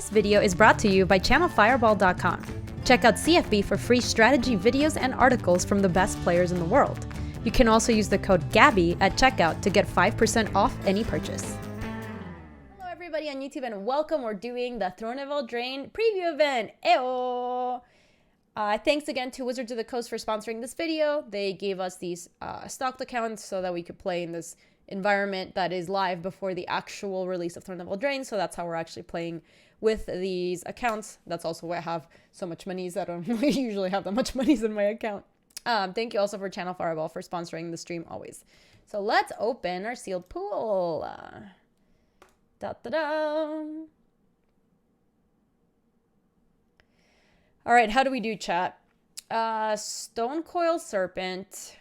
This video is brought to you by channelfireball.com. Check out CFB for free strategy videos and articles from the best players in the world. You can also use the code Gaby at checkout to get 5% off any purchase. Hello everybody on YouTube and welcome. We're doing the Throne of Eldraine preview event. Eyo! Thanks again to Wizards of the Coast for sponsoring this video. They gave us these stocked accounts so that we could play in this environment that is live before the actual release of Throne of Eldraine. So that's how we're actually playing with these accounts. That's also why I have so much monies. I don't usually have that much monies in my account. Thank you also for Channel Fireball for sponsoring the stream always. So let's open our sealed pool. Da-da-da. All right, how do we do, chat? Stone Coil Serpent.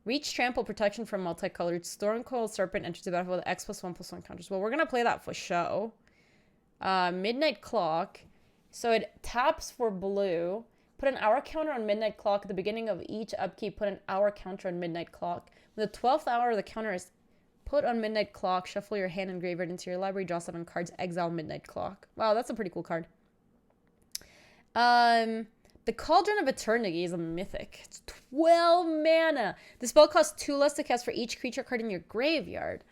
Reach Trample Protection from Multicolored. Stone Coil Serpent enters the battlefield with X+1/+1 counters. Well, we're going to play that for show. Midnight Clock. So it taps for blue. Put an hour counter on Midnight Clock. At the beginning of each upkeep, put an hour counter on Midnight Clock. When the 12th hour, the counter is put on Midnight Clock. Shuffle your hand and graveyard into your library. Draw 7 cards. Exile Midnight Clock. Wow, that's a pretty cool card. The Cauldron of Eternity is a mythic. It's 12 mana. The spell costs 2 less to cast for each creature card in your graveyard.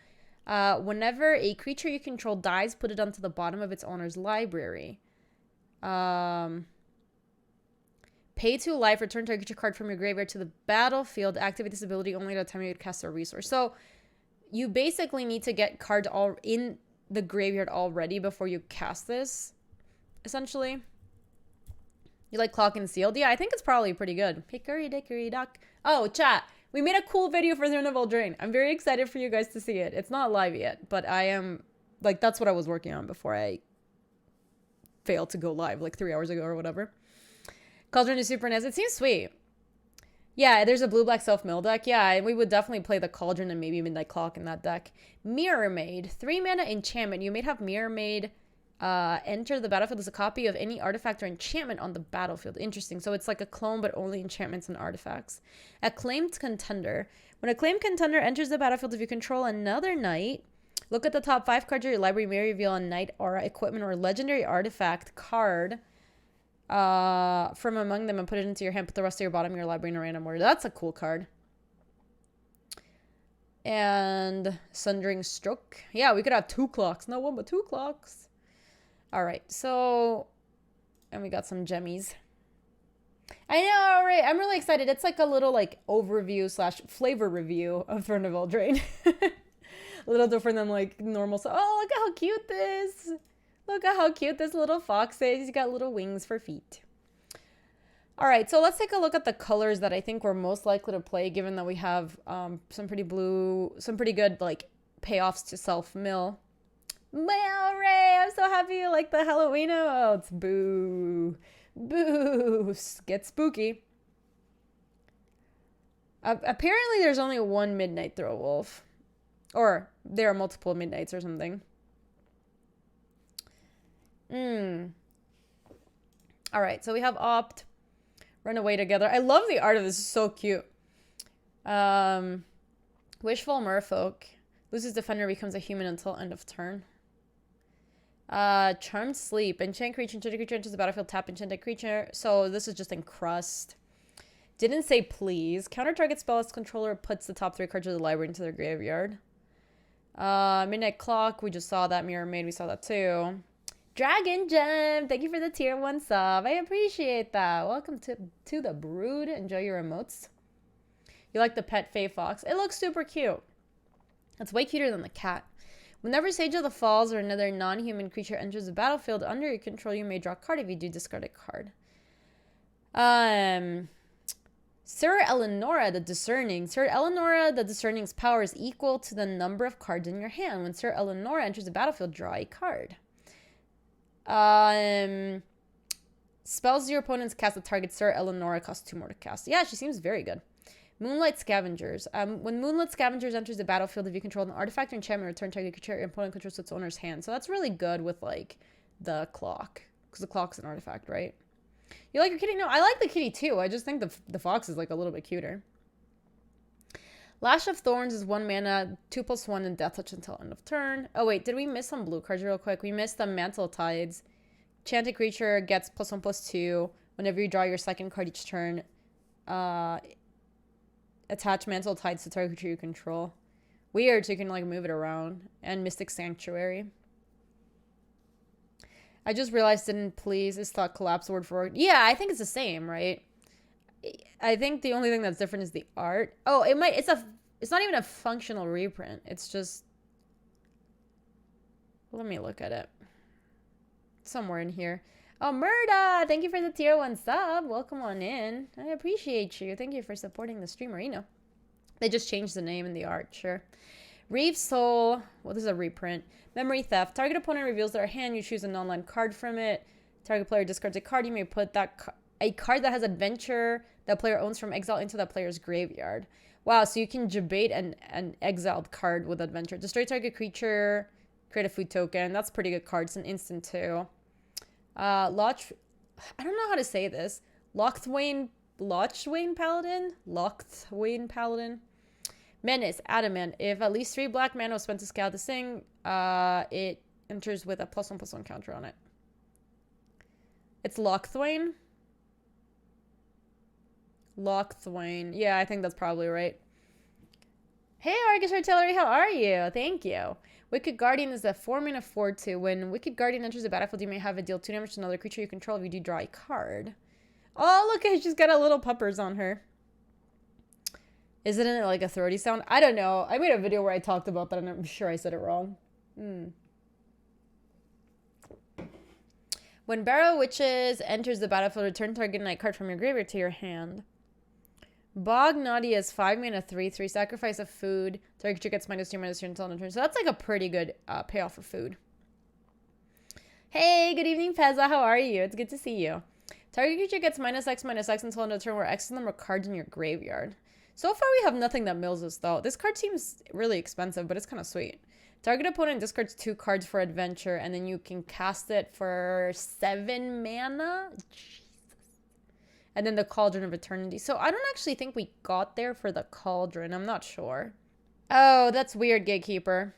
Whenever a creature you control dies, put it onto the bottom of its owner's library. Pay 2 life, return target creature card from your graveyard to the battlefield. Activate this ability only at a time you would cast a resource. So you basically need to get cards all in the graveyard already before you cast this, essentially. You like Clock and Sealed? Yeah, I think it's probably pretty good. Hickory dickory dock. Oh, chat. We made a cool video for Throne of Eldraine. I'm very excited for you guys to see it. It's not live yet, but I am, like, that's what I was working on before I failed to go live, like 3 hours ago or whatever. Cauldron is super nice. It seems sweet. Yeah, there's a blue-black self-mill deck. Yeah, and we would definitely play the Cauldron and maybe Midnight Clock in that deck. Mirror Maid. 3 mana enchantment. You may have Mirror Maid enter the battlefield as a copy of any artifact or enchantment on the battlefield. Interesting. So it's like a clone, but only enchantments and artifacts. Acclaimed Contender. When Acclaimed Contender enters the battlefield, if you control another knight, look at the top 5 cards of your library, may reveal a knight, aura, equipment, or legendary artifact card from among them and put it into your hand. Put the rest of your bottom of your library in a random order. That's a cool card. And Sundering Stroke. Yeah, we could have 2 clocks. Not 1, but 2 clocks. All right, so, and we got some gemmies. I know, right? I'm really excited. It's like a little like overview / flavor review of Throne of Eldraine. A little different than like normal. So, oh, look at how cute this. Look at how cute this little fox is. He's got little wings for feet. All right, so let's take a look at the colors that I think we're most likely to play, given that we have some pretty good like payoffs to self-mill. Well, Ray, I'm so happy you like the Halloween emotes. Boo. Boo. Get spooky. Apparently, there's only one Midnight Throw Wolf. Or there are multiple Midnights or something. Alright, so we have Opt. Run Away Together. I love the art of this. It's so cute. Wishful Merfolk. Loses Defender, becomes a human until end of turn. Charmed Sleep. Enchant creature, enchanted creature enters the battlefield, tap enchanted creature. So this is just encrust. Didn't say please. Counter target spell as controller puts the top 3 cards of the library into their graveyard. Midnight Clock. We just saw that. Mirror Maid. We saw that too. Dragon Gem. Thank you for the tier 1 sub. I appreciate that. Welcome to the brood. Enjoy your emotes. You like the pet Fae Fox? It looks super cute. It's way cuter than the cat. Whenever Sage of the Falls or another non-human creature enters the battlefield under your control, you may draw a card. If you do, discard a card. Sir Eleonora the Discerning. Sir Eleonora the Discerning's power is equal to the number of cards in your hand. When Sir Eleonora enters the battlefield, draw a card. Spells your opponents cast at target Sir Eleonora costs 2 more to cast. Yeah, she seems very good. Moonlight Scavengers. When Moonlight Scavengers enters the battlefield, if you control an artifact or enchantment, return target creature your opponent controls its owner's hand. So that's really good with like the clock, because the clock's an artifact, right? You like your kitty? No, I like the kitty too. I just think the fox is like a little bit cuter. Lash of Thorns is 1 mana, 2+1, and Death Touch until end of turn. Oh wait, did we miss some blue cards real quick? We missed the Mantle Tides. Enchanted creature gets +1/+2 whenever you draw your second card each turn. Attach Mantle Tides to target creature you control. Weird, so you can like move it around. And Mystic Sanctuary. I just realized didn't please is thought collapse word for word. Yeah, I think it's the same, right? I think the only thing that's different is the art. Oh, it's not even a functional reprint. It's just, let me look at it. Somewhere in here. Oh, Murda, thank you for the tier 1 sub. Welcome on in. I appreciate you. Thank you for supporting the streamer. You know, they just changed the name and the art. Sure. Reeve Soul. Well, this is a reprint. Memory Theft. Target opponent reveals their hand. You choose a non-land card from it. Target player discards a card. You may put a card that has adventure that player owns from exile into that player's graveyard. Wow, so you can debate an exiled card with adventure. Destroy target creature. Create a food token. That's a pretty good card. It's an instant too. I don't know how to say this. Lochthwain Paladin. Menace, Adamant. If at least 3 black mana was spent to scout this thing, it enters with a +1/+1 counter on it. It's Lochthwain. Yeah, I think that's probably right. Hey, Argus Artillery, how are you? Thank you. Wicked Guardian is a 4-mana 4/2. When Wicked Guardian enters the battlefield, you may have it deal 2 damage to another creature you control if you do draw a card. Oh, look, she's got a little puppers on her. Isn't it like a throaty sound? I don't know. I made a video where I talked about that and I'm sure I said it wrong. When Barrow Witches enters the battlefield, return target night card from your graveyard to your hand. Bog Naughty is 5-mana 3/3. Sacrifice of food. Target creature gets -2/-2 until end of turn. So that's like a pretty good payoff for food. Hey, good evening, Pezza. How are you? It's good to see you. Target creature gets -X/-X until end of turn, where X is the number of cards in your graveyard. So far, we have nothing that mills us, though. This card seems really expensive, but it's kind of sweet. Target opponent discards 2 cards for adventure, and then you can cast it for 7 mana. Jesus. And then the Cauldron of Eternity. So I don't actually think we got there for the Cauldron. I'm not sure. Oh, that's weird, Gatekeeper.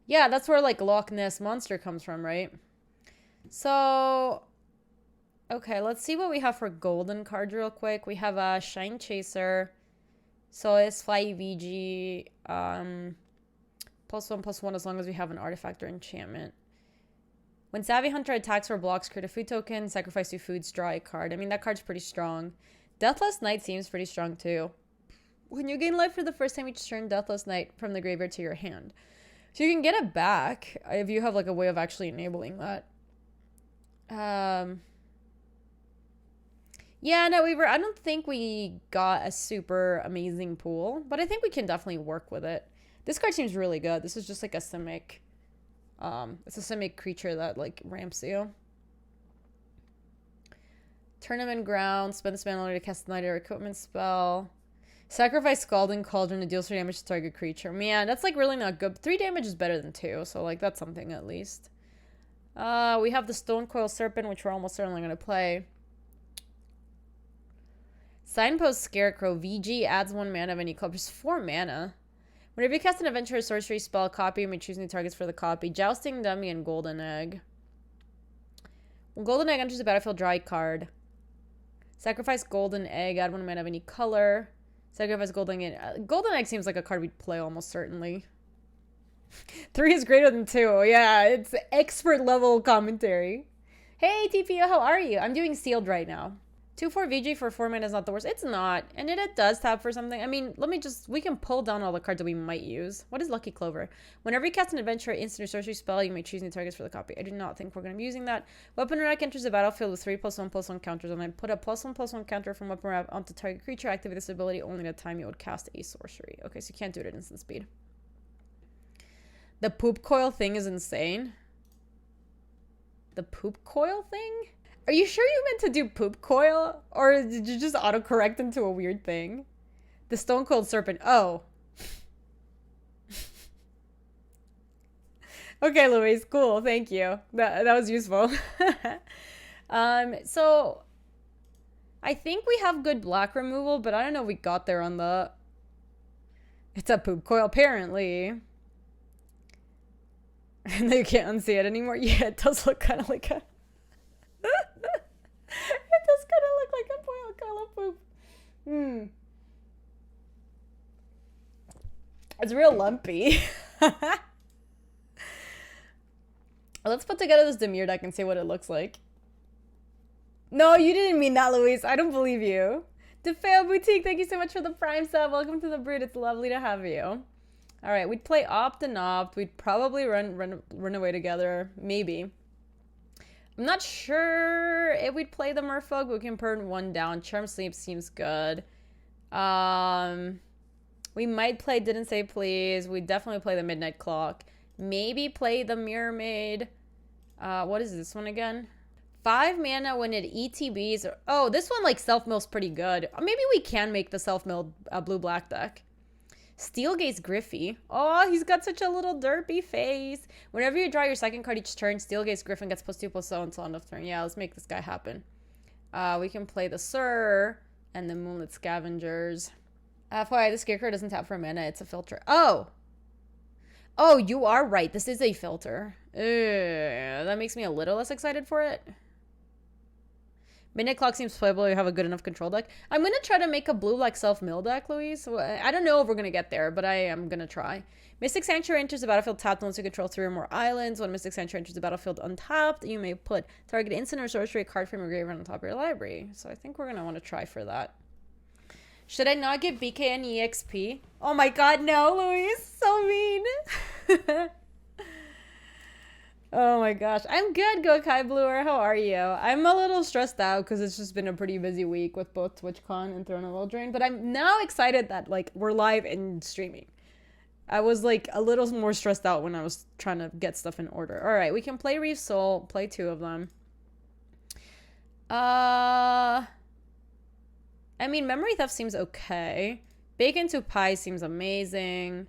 Yeah, that's where, like, Loch Ness Monster comes from, right? So, okay, let's see what we have for golden cards real quick. We have a Shine Chaser. So it's 5 VG. +1/+1 as long as we have an artifact or enchantment. When Savvy Hunter attacks or blocks, create a food token, sacrifice 2 foods, draw a card. I mean, that card's pretty strong. Deathless Night seems pretty strong, too. When you gain life for the first time each turn, Deathless Night from the graveyard to your hand. So you can get it back if you have, like, a way of actually enabling that. Yeah, no, I don't think we got a super amazing pool, but I think we can definitely work with it. This card seems really good. This is just, like, a Simic. It's a Simic creature that, like, ramps you. Tournament Ground. Spend the spell to cast a Night or Equipment spell. Sacrifice Scalding Cauldron to deal 3 damage to target creature. Man, that's, like, really not good. 3 damage is better than 2, so, like, that's something at least. We have the Stonecoil Serpent, which we're almost certainly going to play. Signpost Scarecrow. VG adds 1 mana of any color. Just 4 mana. Whenever you cast an adventure or sorcery spell copy, you may choose new targets for the copy. Jousting Dummy and Golden Egg. When Golden Egg enters the battlefield, draw a card. Sacrifice Golden Egg, add 1 mana of any color. Sacrifice Golden Egg. Golden Egg seems like a card we'd play almost certainly. 3 is greater than 2. Yeah, it's expert level commentary. Hey, TPO, how are you? I'm doing Sealed right now. 2/4 VG for 4 mana is not the worst. It's not. And it does tap for something. I mean, we can pull down all the cards that we might use. What is Lucky Clover? Whenever you cast an adventure, instant or sorcery spell, you may choose new targets for the copy. I do not think we're going to be using that. Weapon Rack enters the battlefield with 3 +1/+1 counters, and I put a +1/+1 counter from Weapon Rack onto target creature. Activate this ability only at the time you would cast a sorcery. Okay, so you can't do it at instant speed. The Poop Coil thing is insane. The Poop Coil thing? Are you sure you meant to do Poop Coil? Or did you just autocorrect into a weird thing? The Stone Cold Serpent. Oh. Okay, Louise. Cool. Thank you. That was useful. So I think we have good black removal, but I don't know if we got there on the... It's a Poop Coil, apparently. And you can't unsee it anymore. Yeah, it does look kind of like a... gonna look like a boiled color poop. It's real lumpy. Let's put together this Demir deck and see what it looks like. No, you didn't mean that, Luis. I don't believe you. DeFeo Boutique, thank you so much for the Prime sub. Welcome to the Brood. It's lovely to have you. All right, we'd play Opt and Opt. We'd probably run away together. Maybe. I'm not sure if we'd play the Merfolk, but we can burn one down. Charm Sleep seems good. We might play Didn't Say Please. We definitely play the Midnight Clock. Maybe play the Mirror Maid. What is this one again? 5 mana when it ETBs. Oh, this one like self-mills pretty good. Maybe we can make the self-milled blue-black deck. Steelgaze Griffey. Oh, he's got such a little derpy face. Whenever you draw your second card each turn, Steelgaze Griffin gets +2/+0 until end of turn. Yeah, let's make this guy happen. We can play the Sir and the Moonlit Scavengers. FYI, the Scarecrow doesn't tap for mana. It's a filter. Oh, you are right. This is a filter. That makes me a little less excited for it. Midnight Clock seems playable. You have a good enough control deck. I'm going to try to make a blue-black self-mill deck, Luis. I don't know if we're going to get there, but I am going to try. Mystic Sanctuary enters the battlefield tapped once you control 3 or more islands. When Mystic Sanctuary enters the battlefield untapped, you may put target instant or sorcery card from your graveyard on top of your library. So I think we're going to want to try for that. Should I not give BK an EXP? Oh my god, no, Luis. So mean. Oh my gosh. I'm good, Gokai Bluer. How are you? I'm a little stressed out because it's just been a pretty busy week with both TwitchCon and Throne of Eldraine. But I'm now excited that like we're live and streaming. I was like a little more stressed out when I was trying to get stuff in order. All right, we can play Reef Soul. Play 2 of them. I mean, Memory Theft seems okay. Bacon to Pie seems amazing.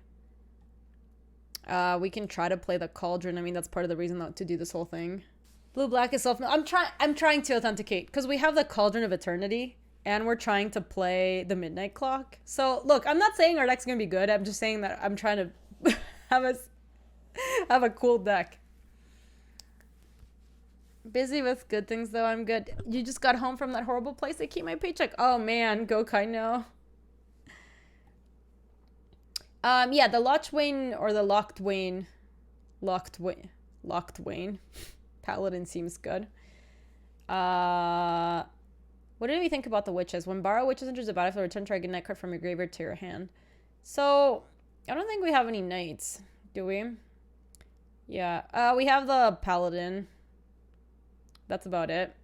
We can try to play the Cauldron. I mean, that's part of the reason not to do this whole thing. Blue-black is self... I'm trying to authenticate. Because we have the Cauldron of Eternity. And we're trying to play the Midnight Clock. So, look, I'm not saying our deck's going to be good. I'm just saying that I'm trying to have a cool deck. Busy with good things, though. I'm good. You just got home from that horrible place. They keep my paycheck. Oh, man. Gokai, no. Yeah, the Lochwain or the Lochtwain. Paladin seems good. What did we think about the Witches? When Borrow Witches enters the battlefield, return target night card from your graveyard to your hand. So, I don't think we have any knights, do we? Yeah, we have the Paladin. That's about it.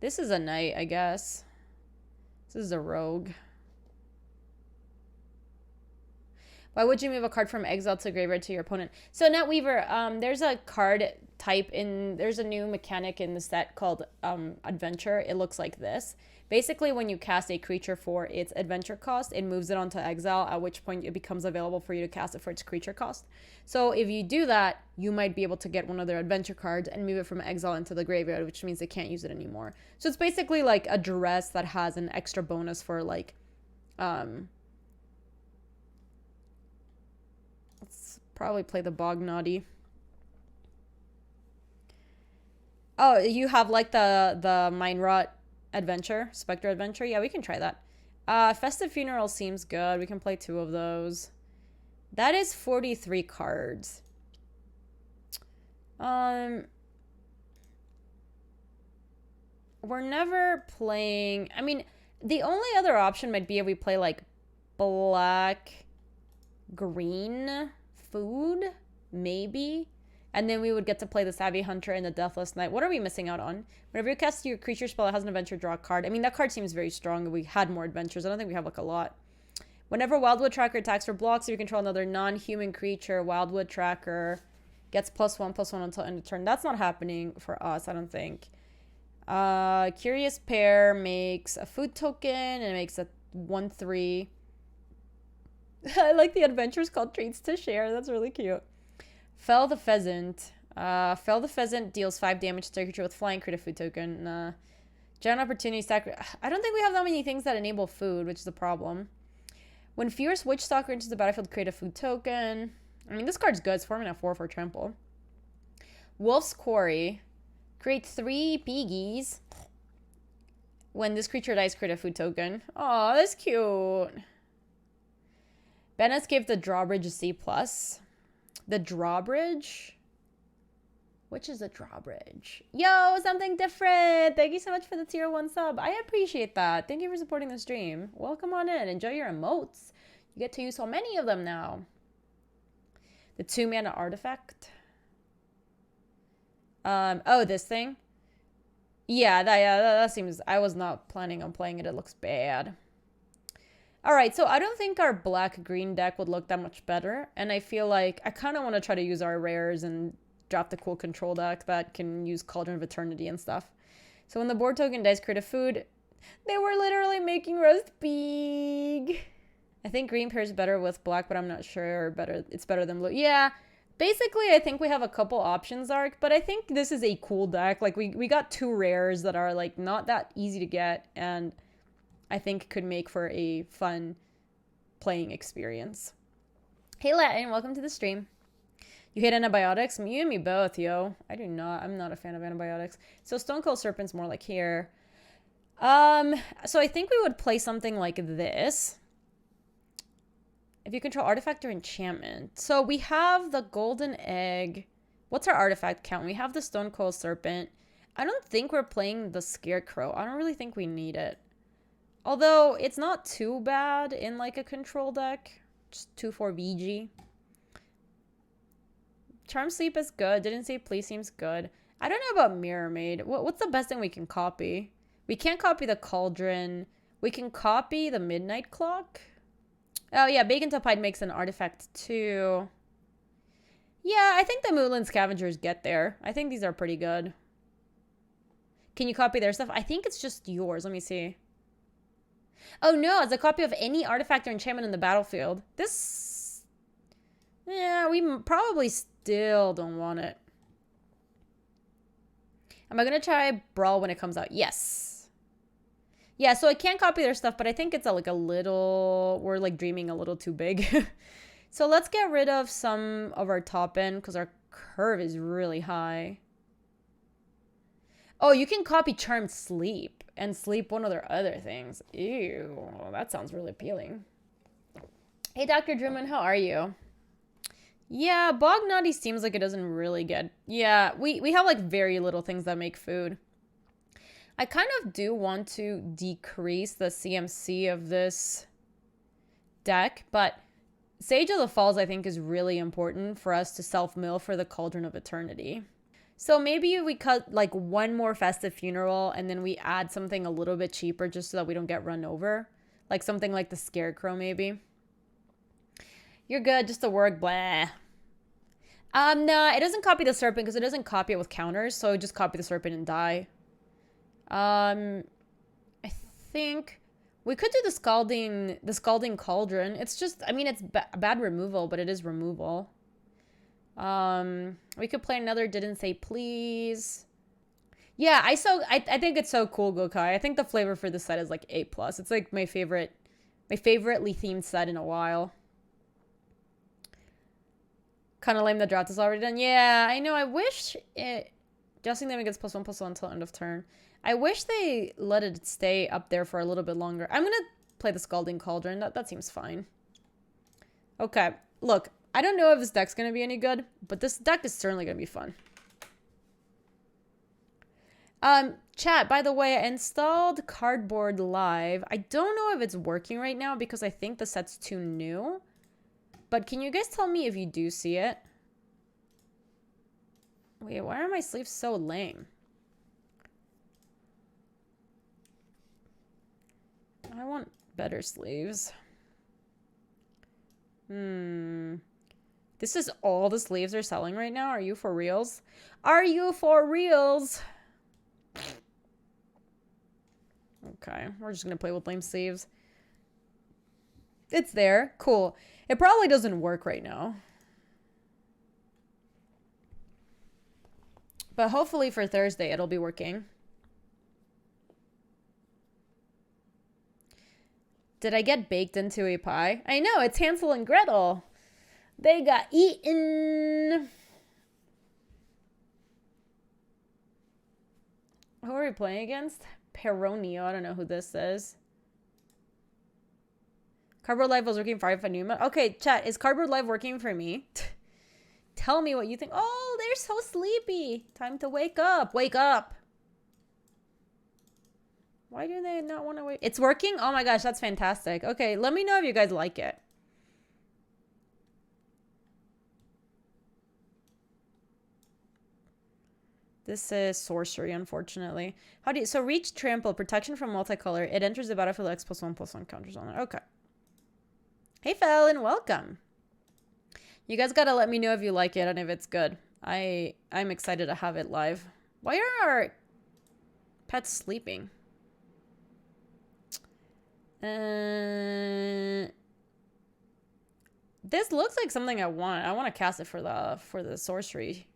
This is a knight, I guess. This is a rogue. Why would you move a card from exile to graveyard to your opponent? So, Netweaver, there's a card type there's a new mechanic in the set called Adventure. It looks like this. Basically, when you cast a creature for its adventure cost, it moves it onto exile, at which point it becomes available for you to cast it for its creature cost. So if you do that, you might be able to get one of their adventure cards and move it from exile into the graveyard, which means they can't use it anymore. So it's basically like a duress that has an extra bonus for like, let's probably play the Bognaughty. Oh, you have like the Mine Rot Adventure, Spectre Adventure. Yeah, we can try that. Festive Funeral seems good. We can play 2 of those. That is 43 cards. We're never playing... I mean, the only other option might be if we play like black, green food, maybe. And then we would get to play the Savvy Hunter and the Deathless Knight. What are we missing out on? Whenever you cast your creature spell that has an adventure, draw a card. I mean, that card seems very strong. We had more adventures. I don't think we have like a lot. Whenever Wildwood Tracker attacks or blocks, you control another non-human creature. Wildwood Tracker gets +1/+1 until end of turn. That's not happening for us, I don't think. Curious Pair makes a food token and it makes a 1/3. I like the adventures called Treats to Share. That's really cute. Fell the Pheasant. Fell the Pheasant deals 5 damage to a creature with flying, create a food token. Giant Opportunity Stack. I don't think we have that many things that enable food, which is a problem. When Fierce Witchstalker enters the battlefield, create a food token. I mean, this card's good. It's 4/4 for trample. Wolf's Quarry. Create 3 piggies. When this creature dies, create a food token. Oh, that's cute. Bennett gave the drawbridge a C+. The drawbridge? Which is the drawbridge? Yo, something different. Thank you so much for the tier 1 sub. I appreciate that. Thank you for supporting the stream. Welcome on in. Enjoy your emotes. You get to use so many of them now. The 2-mana artifact. Oh, this thing? Yeah, that seems... I was not planning on playing it. It looks bad. Alright, so I don't think our black-green deck would look that much better. And I feel like I kind of want to try to use our rares and draft a cool control deck that can use Cauldron of Eternity and stuff. So when the board token dies, create a food. They were literally making roast big. I think green pairs better with black, but I'm not sure it's better than blue. Yeah, basically I think we have a couple options, Arc, but I think this is a cool deck. Like we got 2 rares that are like not that easy to get and I think could make for a fun playing experience. Hey Latin, welcome to the stream. You hate antibiotics? You and me both, yo. I do not. I'm not a fan of antibiotics. So Stone Cold Serpent's more like here. So I think we would play something like this. If you control artifact or enchantment. So we have the golden egg. What's our artifact count? We have the Stone Cold Serpent. I don't think we're playing the Scarecrow. I don't really think we need it. Although it's not too bad in like a control deck. Just 2/4 VG. Charm Sleep is good. Didn't say Please seems good. I don't know about Mirror Maid. What's the best thing we can copy? We can't copy the Cauldron. We can copy the Midnight Clock. Oh yeah, Bacon Topide makes an artifact too. Yeah, I think the Moonland Scavengers get there. I think these are pretty good. Can you copy their stuff? I think it's just yours. Let me see. Oh no, it's a copy of any artifact or enchantment in the battlefield. This... Yeah, we probably still don't want it. Am I going to try Brawl when it comes out? Yes. Yeah, so I can't copy their stuff, but I think it's like a little... We're like dreaming a little too big. So let's get rid of some of our top end because our curve is really high. Oh, you can copy Charmed Sleep and sleep one of their other things. Ew, that sounds really appealing. Hey, Dr. Drummond, how are you? Yeah, Bog Naughty seems like it doesn't really get... Yeah, we have like very little things that make food. I kind of do want to decrease the CMC of this deck, but Sage of the Falls I think is really important for us to self-mill for the Cauldron of Eternity. So maybe we cut like one more Festive Funeral and then we add something a little bit cheaper just so that we don't get run over. Like something like the Scarecrow maybe. You're good, just a work, blah. No, it doesn't copy the Serpent because it doesn't copy it with counters, so just copy the Serpent and die. I think we could do the Scalding Cauldron. It's just, I mean, it's bad removal, but it is removal. We could play another Didn't Say Please. Yeah, I think it's so cool, Gokai. I think the flavor for this set is like A+. It's like my favoritely themed set in a while. Kind of lame the draft is already done. Yeah, I know. I wish it... Jousting them gets +1/+1 until end of turn. I wish they let it stay up there for a little bit longer. I'm going to play the Scalding Cauldron. That seems fine. Okay. Look, I don't know if this deck's going to be any good, but this deck is certainly going to be fun. Chat, by the way, I installed Cardboard Live. I don't know if it's working right now because I think the set's too new. But can you guys tell me if you do see it? Wait, why are my sleeves so lame? I want better sleeves. This is all the sleeves are selling right now? Are you for reals? Are you for reals? Okay, we're just gonna play with lame sleeves. It's there. Cool. It probably doesn't work right now. But hopefully for Thursday it'll be working. Did I get baked into a pie? I know, it's Hansel and Gretel. They got eaten. Who are we playing against? Peronio. I don't know who this is. Cardboard Live was working for Numa. Okay, chat. Is Cardboard Live working for me? Tell me what you think. Oh, they're so sleepy. Time to wake up. Wake up. Why do they not want to wake? It's working? Oh my gosh, that's fantastic. Okay, let me know if you guys like it. This is sorcery, unfortunately. How do you... So reach trample, protection from multicolor. It enters the battlefield X +1/+1 counters on it. Okay. Hey, Fallon, welcome. You guys gotta let me know if you like it and if it's good. I'm excited to have it live. Why are our pets sleeping? This looks like something I want. I want to cast it for the sorcery.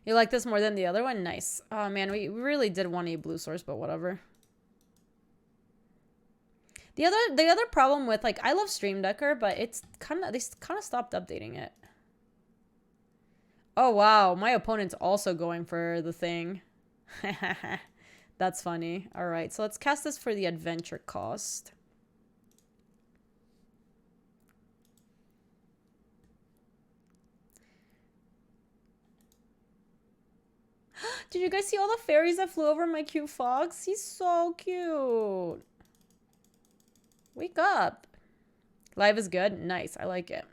You like this more than the other one? Nice. Oh man, we really did want a blue source, but whatever. The other problem with, like, I love Stream Decker, but it's they kind of stopped updating it. Oh wow, my opponent's also going for the thing. That's funny. All right, so let's cast this for the adventure cost. Did you guys see all the fairies that flew over my cute fox? He's so cute. Wake up. Live is good. Nice. I like it.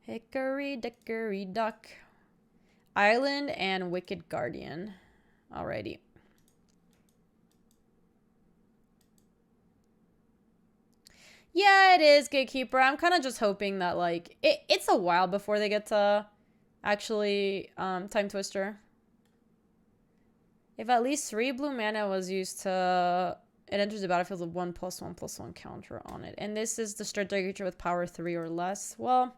Hickory dickory dock. Island and Wicked Guardian. Alrighty. Yeah, it is, Gatekeeper. I'm kind of just hoping that, like, it's a while before they get to actually Time Twister. If at least 3 blue mana was used to... It enters the battlefield with 1/+1/+1 counter on it. And this is the start creature with power 3 or less. Well...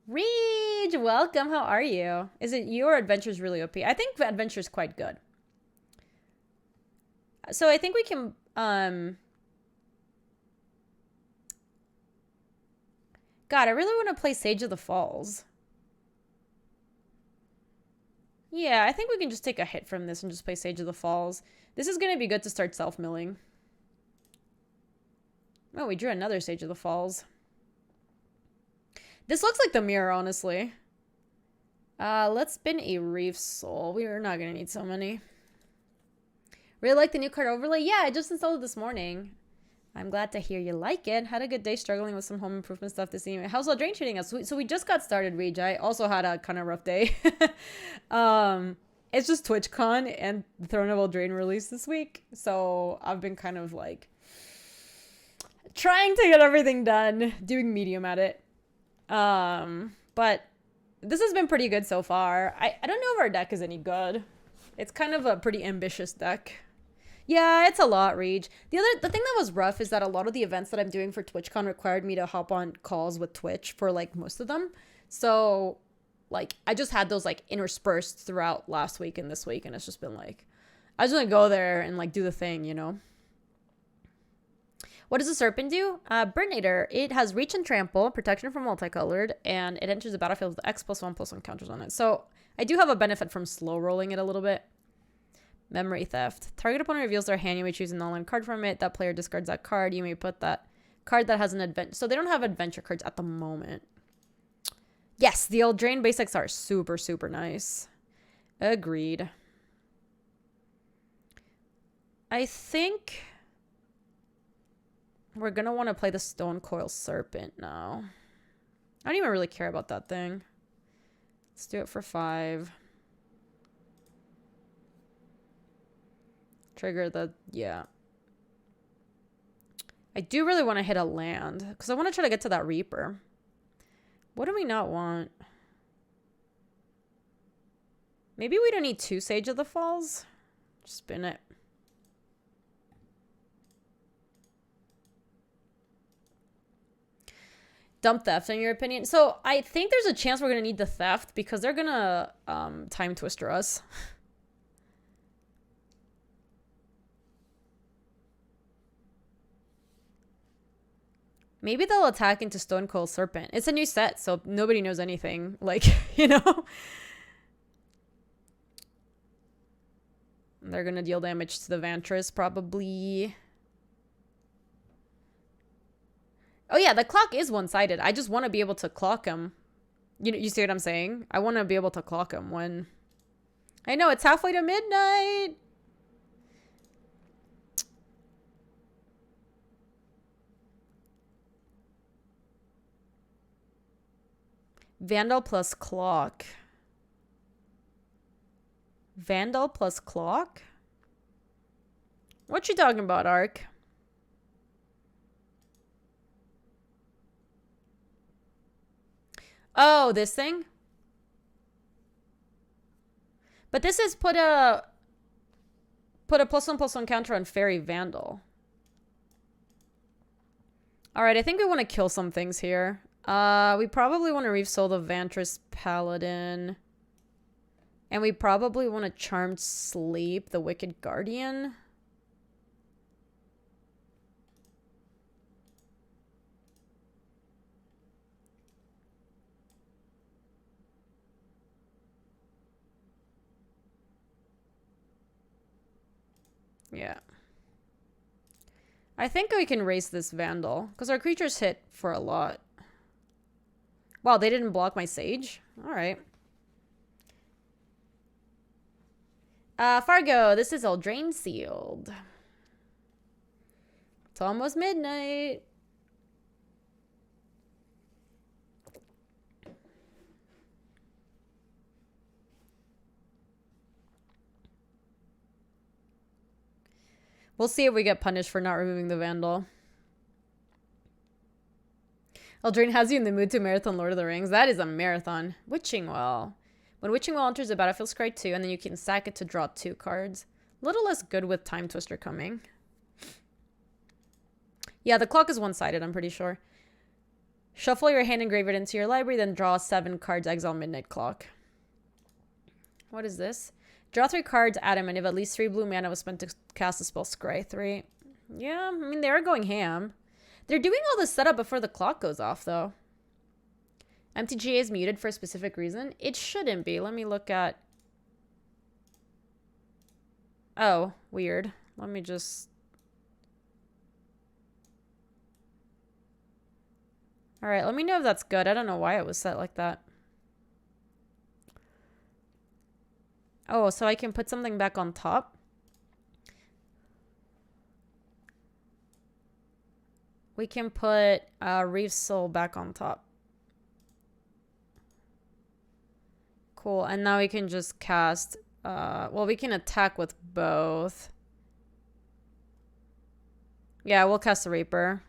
Reed, welcome. How are you? Is it you or Adventure's really OP? I think Adventure's quite good. So I think we can... God, I really want to play Sage of the Falls. Yeah, I think we can just take a hit from this and just play Sage of the Falls. This is going to be good to start self-milling. Oh, we drew another Sage of the Falls. This looks like the mirror, honestly. Let's spin a Reef Soul. We're not going to need so many. Really like the new card overlay? Yeah, I just installed it this morning. I'm glad to hear you like it. Had a good day struggling with some home improvement stuff this evening. How's Eldraine treating us? So we just got started, Rage. I also had a kind of rough day. It's just TwitchCon and the Throne of Eldraine released this week. So I've been kind of like trying to get everything done, doing medium at it. But this has been pretty good so far. I don't know if our deck is any good. It's kind of a pretty ambitious deck. Yeah, it's a lot, Rage. The thing that was rough is that a lot of the events that I'm doing for TwitchCon required me to hop on calls with Twitch for, like, most of them. So, like, I just had those, like, interspersed throughout last week and this week, and it's just been, like, I just want to go there and, like, do the thing, you know? What does the Serpent do? Burnator. It has Reach and Trample, protection from multicolored, and it enters the battlefield with X+1/+1 counters on it. So, I do have a benefit from slow rolling it a little bit. Memory Theft. Target opponent reveals their hand. You may choose an online card from it. That player discards that card. You may put that card that has an adventure. So they don't have adventure cards at the moment. Yes, the Eldraine basics are super, super nice. Agreed. I think we're going to want to play the Stone Coil Serpent now. I don't even really care about that thing. Let's do it for 5. Trigger the... Yeah. I do really want to hit a land. Because I want to try to get to that Reaper. What do we not want? Maybe we don't need 2 Sage of the Falls. Just spin it. Dump Theft, in your opinion? So, I think there's a chance we're going to need the Theft. Because they're going to Time Twister us. Maybe they'll attack into Stone Cold Serpent. It's a new set, so nobody knows anything. Like, you know? They're gonna deal damage to the Vantress, probably. Oh yeah, the clock is one-sided. I just want to be able to clock him. You see what I'm saying? I want to be able to clock him when... I know, it's halfway to midnight! Vandal plus clock. Vandal plus clock? What you talking about, Ark? Oh, this thing? But this is put a +1/+1 counter on Fairy Vandal. Alright, I think we want to kill some things here. We probably want to Reef Soul the Vantress Paladin. And we probably want to Charmed Sleep the Wicked Guardian. Yeah. I think we can race this Vandal, because our creatures hit for a lot. Wow, they didn't block my Sage? Alright. Fargo, this is Eldraine sealed. It's almost midnight. We'll see if we get punished for not removing the Vandal. Eldraine has you in the mood to marathon Lord of the Rings. That is a marathon. Witching Well. When Witching Well enters the battlefield, scry 2, and then you can sack it to draw 2 cards. A little less good with Time Twister coming. Yeah, the clock is one-sided, I'm pretty sure. Shuffle your hand and graveyard into your library, then draw 7 cards, exile Midnight Clock. What is this? Draw 3 cards, add them, and if at least 3 blue mana was spent to cast a spell, scry 3. Yeah, I mean, they are going ham. They're doing all this setup before the clock goes off, though. MTG is muted for a specific reason. It shouldn't be. Let me look at... Oh, weird. Let me just... Alright, let me know if that's good. I don't know why it was set like that. Oh, so I can put something back on top? We can put Reef Soul back on top. Cool, and now we can just cast... well, we can attack with both. Yeah, we'll cast the Reaper.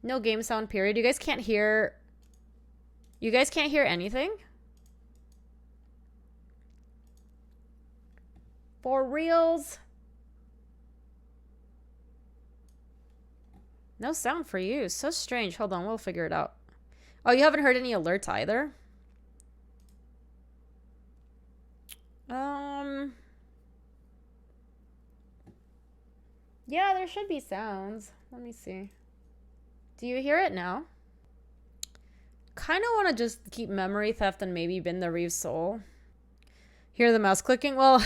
No game sound, period. You guys can't hear... You guys can't hear anything? For reals? No sound for you. So strange. Hold on, we'll figure it out. Oh, you haven't heard any alerts either? Yeah, there should be sounds. Let me see. Do you hear it now? Kind of want to just keep Memory Theft and maybe bin the Reef Soul. Hear the mouse clicking? Well,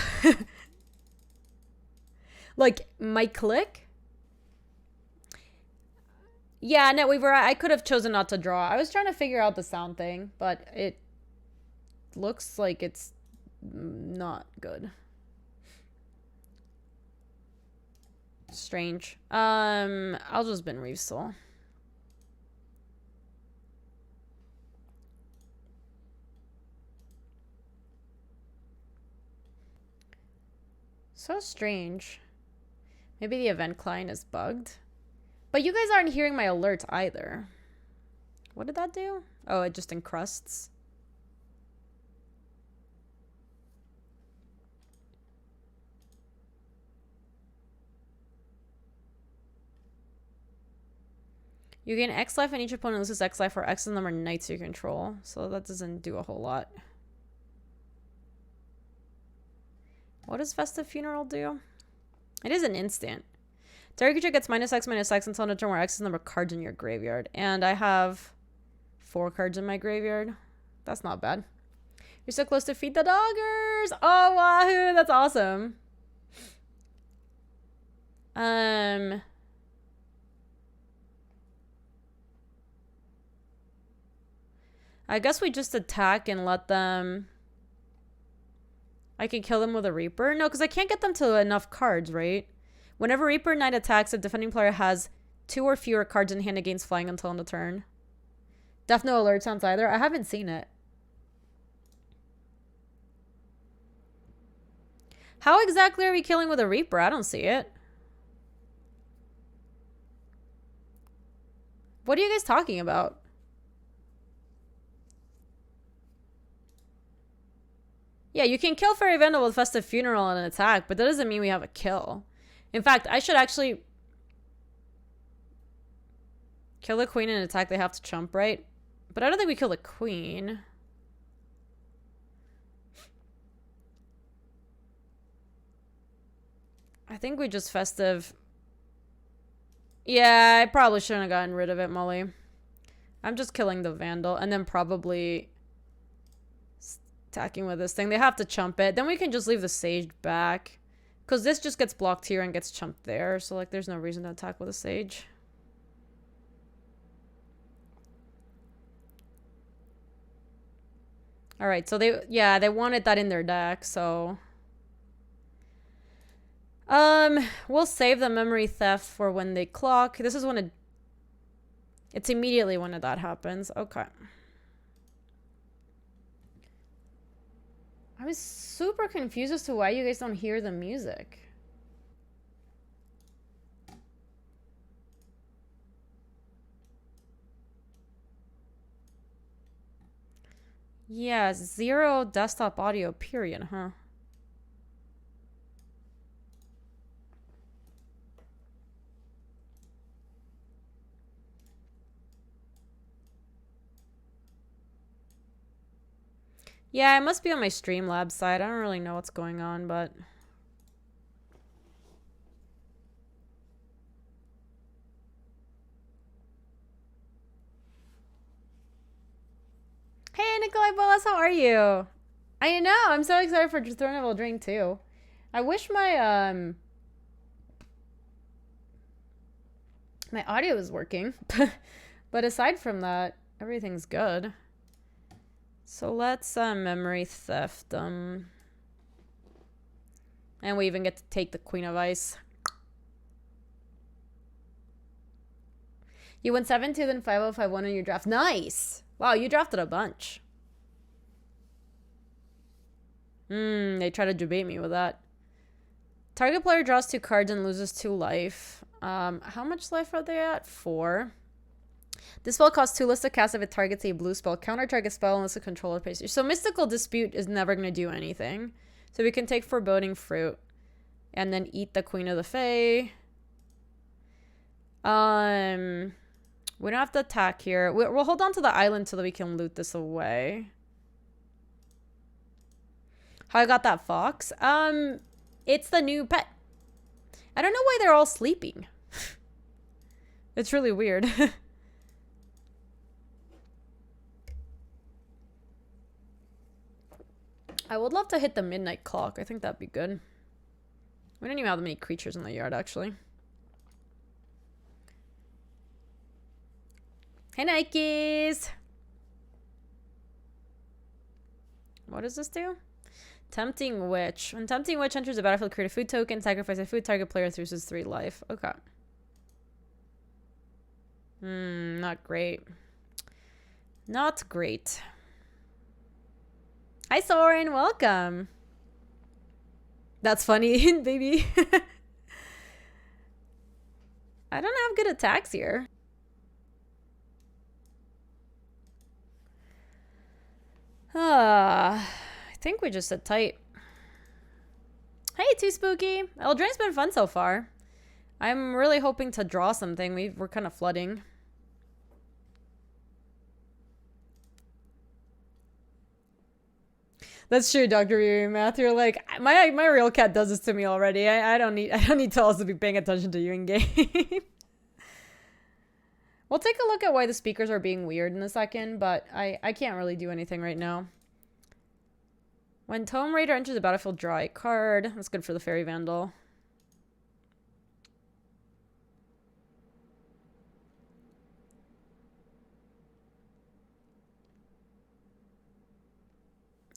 like my click? Yeah, no, I could have chosen not to draw. I was trying to figure out the sound thing, but it looks like it's not good. Strange. I'll just bin Reef Soul. So strange. Maybe the event client is bugged. But you guys aren't hearing my alerts either. What did that do? Oh, it just encrusts. You gain X life and each opponent loses X life for X is the number of knights you control. So that doesn't do a whole lot. What does Festive Funeral do? It is an instant. Target creature gets -X until end of turn where X is the number of cards in your graveyard. And I have 4 cards in my graveyard. That's not bad. You're so close to Feed the Doggers. Oh, wahoo. That's awesome. I guess we just attack and let them... I can kill them with a Reaper? No, because I can't get them to enough cards, right? Whenever Reaper Knight attacks, a defending player has 2 or fewer cards in hand against flying until end of turn. Def no alert sounds either. I haven't seen it. How exactly are we killing with a Reaper? I don't see it. What are you guys talking about? Yeah, you can kill Fairy Vandal with Festive Funeral and an attack, but that doesn't mean we have a kill. In fact, I should actually kill the queen and attack. They have to chump, right? But I don't think we kill the queen. I think we just Festive. Yeah, I probably shouldn't have gotten rid of it, Molly. I'm just killing the Vandal and then probably attacking with this thing. They have to chump it. Then we can just leave the Sage back. Because this just gets blocked here and gets chumped there. So, like, there's no reason to attack with a Sage. Alright, so they wanted that in their deck, so... we'll save the Memory Theft for when they clock. This is when it... It's immediately when that happens. Okay. I was super confused as to why you guys don't hear the music. Yeah, 0 desktop audio, period, huh? Yeah, I must be on my Streamlabs side. I don't really know what's going on, but... Hey, Nikolai Bolas, how are you? I know, I'm so excited for Throne of Eldraine too. I wish my, my audio was working. But aside from that, everything's good. So let's Memory Theft and we even get to take the Queen of Ice. You went 7-2 then 5-0-5-1 in your draft. Nice! Wow, you drafted a bunch. They try to debate me with that. Target player draws 2 cards and loses 2 life. How much life are they at? 4. This spell costs 2 less to cast if it targets a blue spell. Counter target spell unless a controller pays you. So Mystical Dispute is never going to do anything. So we can take Foreboding Fruit. And then eat the Queen of the Fae. We don't have to attack here. We'll hold on to the island so that we can loot this away. How I got that fox? It's the new pet. I don't know why they're all sleeping. It's really weird. I would love to hit the midnight clock. I think that'd be good. We don't even have that many creatures in the yard, actually. Hey, Nikes! What does this do? Tempting Witch. When Tempting Witch enters the battlefield, create a food token, sacrifice a food, target player loses 3 life. Okay. Not great. Not great. Hi, Soren. Welcome. That's funny, baby. I don't have good attacks here. I think we just sit tight. Hey, Too Spooky. Eldraine's been fun so far. I'm really hoping to draw something. We're kind of flooding. That's true, Dr. Math. You're like, my real cat does this to me already. I don't need Telus to be paying attention to you in game. We'll take a look at why the speakers are being weird in a second, but I can't really do anything right now. When Tome Raider enters the battlefield, draw a card. That's good for the Fairy Vandal.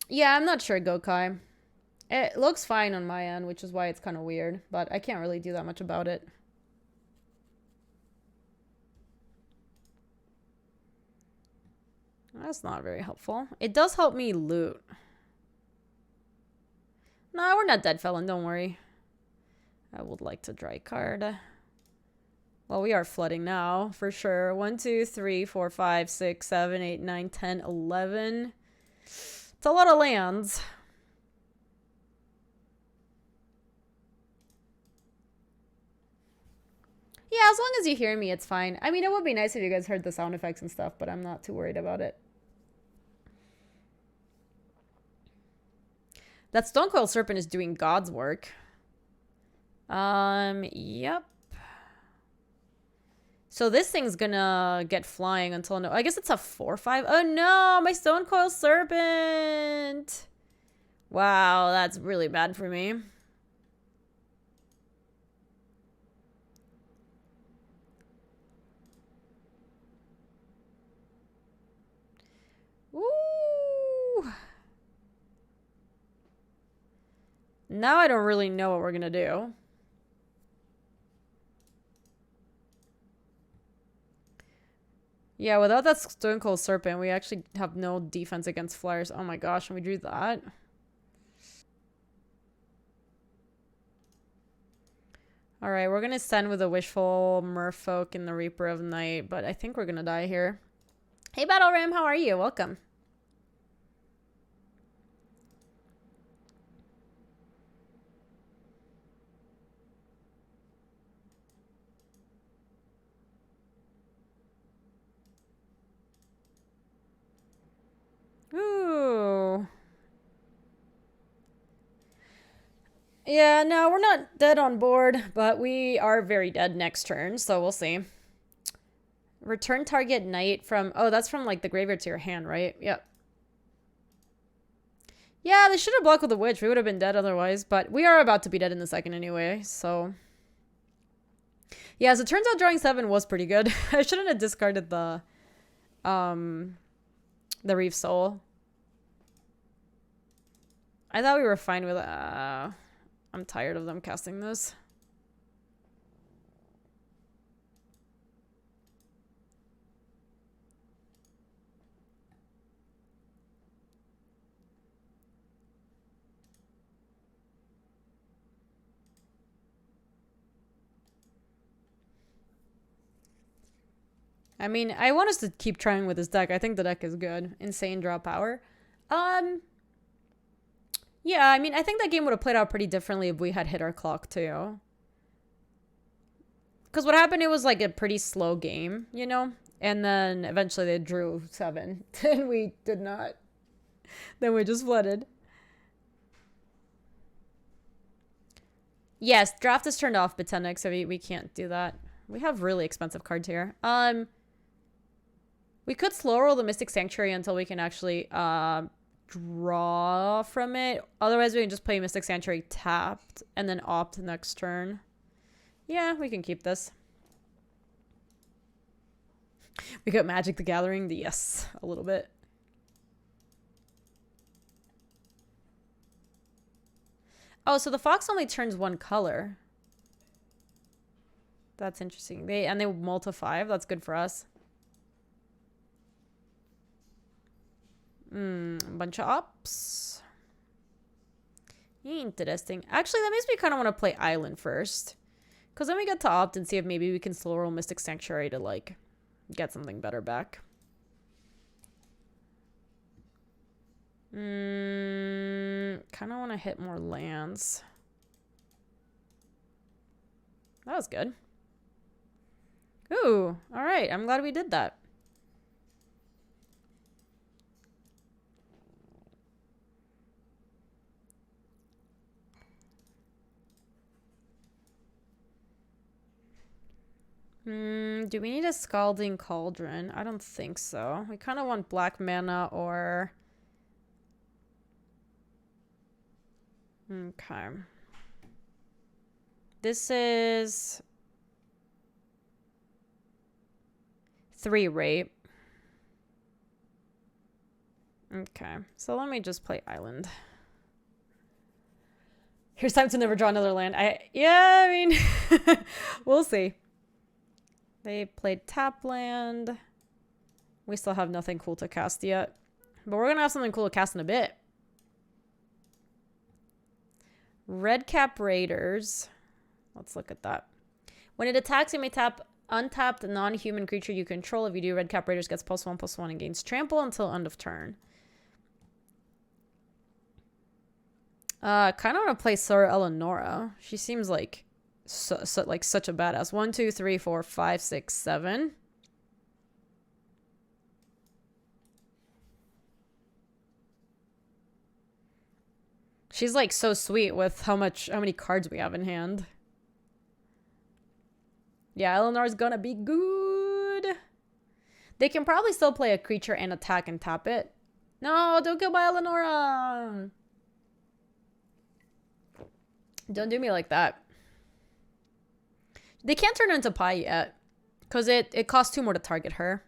Yeah, I'm not sure, Gokai. It looks fine on my end, which is why it's kind of weird, but I can't really do that much about it. That's not very helpful. It does help me loot. No, we're not dead, Felon. Don't worry. I would like to draw a card. Well, we are flooding now, for sure. 1, 2, 3, 4, 5, 6, 7, 8, 9, 10, 11. It's a lot of lands. Yeah, as long as you hear me, it's fine. I mean, it would be nice if you guys heard the sound effects and stuff, but I'm not too worried about it. That Stonecoil Serpent is doing God's work. Yep. So this thing's gonna get flying until no. I guess it's a 4/5. Oh no, my Stonecoil Serpent. Wow, that's really bad for me. Ooh. Now I don't really know what we're gonna do. Yeah, without that Stonecoil Serpent, we actually have no defense against flyers. Oh my gosh, and we drew that. Alright, we're gonna send with a Wishful Merfolk and the Reaper of Night, but I think we're gonna die here. Hey, Battle Ram, how are you? Welcome. Ooh. Yeah, no, we're not dead on board, but we are very dead next turn, so we'll see. Return target knight from... Oh, that's from, like, the graveyard to your hand, right? Yep. Yeah, they should have blocked with the witch. We would have been dead otherwise, but we are about to be dead in the second anyway, so... Yeah, as it turns out, drawing 7 was pretty good. I shouldn't have discarded the Reef Soul. I thought we were fine with... I'm tired of them casting this. I mean, I want us to keep trying with this deck. I think the deck is good. Insane draw power. Yeah, I mean, I think that game would have played out pretty differently if we had hit our clock, too. Because what happened, it was like a pretty slow game, you know? And then eventually they drew 7. And we did not. Then we just flooded. Yes, draft is turned off, Botanic, so we can't do that. We have really expensive cards here. We could slow roll the Mystic Sanctuary until we can actually draw from it. Otherwise, we can just play Mystic Sanctuary tapped and then opt next turn. Yeah, we can keep this. We got Magic the Gathering. Yes, a little bit. Oh, so the fox only turns one color. That's interesting. They multi 5. That's good for us. Bunch of ops. Interesting. Actually, that makes me kind of want to play Island first. Because then we get to opt and see if maybe we can slow roll Mystic Sanctuary to, like, get something better back. Kind of want to hit more lands. That was good. Ooh, all right. I'm glad we did that. Do we need a Scalding Cauldron? I don't think so. We kind of want black mana or... Okay. This is... 3 rate. Okay. So let me just play Island. Here's time to never draw another land. Yeah, I mean... we'll see. They played tap land. We still have nothing cool to cast yet. But we're going to have something cool to cast in a bit. Red Cap Raiders. Let's look at that. When it attacks, you may tap untapped non-human creature you control. If you do, Red Cap Raiders gets +1/+1 and gains trample until end of turn. Kind of want to play Sir Eleonora. She seems like like such a badass. 1, 2, 3, 4, 5, 6, 7. She's like so sweet with how many cards we have in hand. Yeah, Eleanor's gonna be good. They can probably still play a creature and attack and tap it. No, don't kill my Eleonora. Don't do me like that. They can't turn her into pie yet. Because it costs 2 more to target her.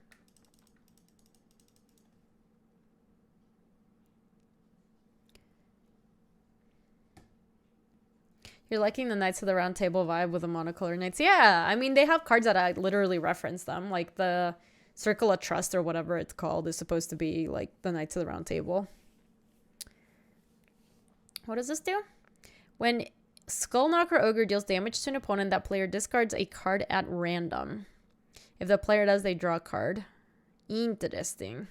You're liking the Knights of the Round Table vibe with the monocolor Knights. Yeah, I mean, they have cards that I literally reference them. Like the Circle of Trust or whatever it's called is supposed to be like the Knights of the Round Table. What does this do? When Skullknocker Ogre deals damage to an opponent, that player discards a card at random. If the player does, they draw a card. Interesting.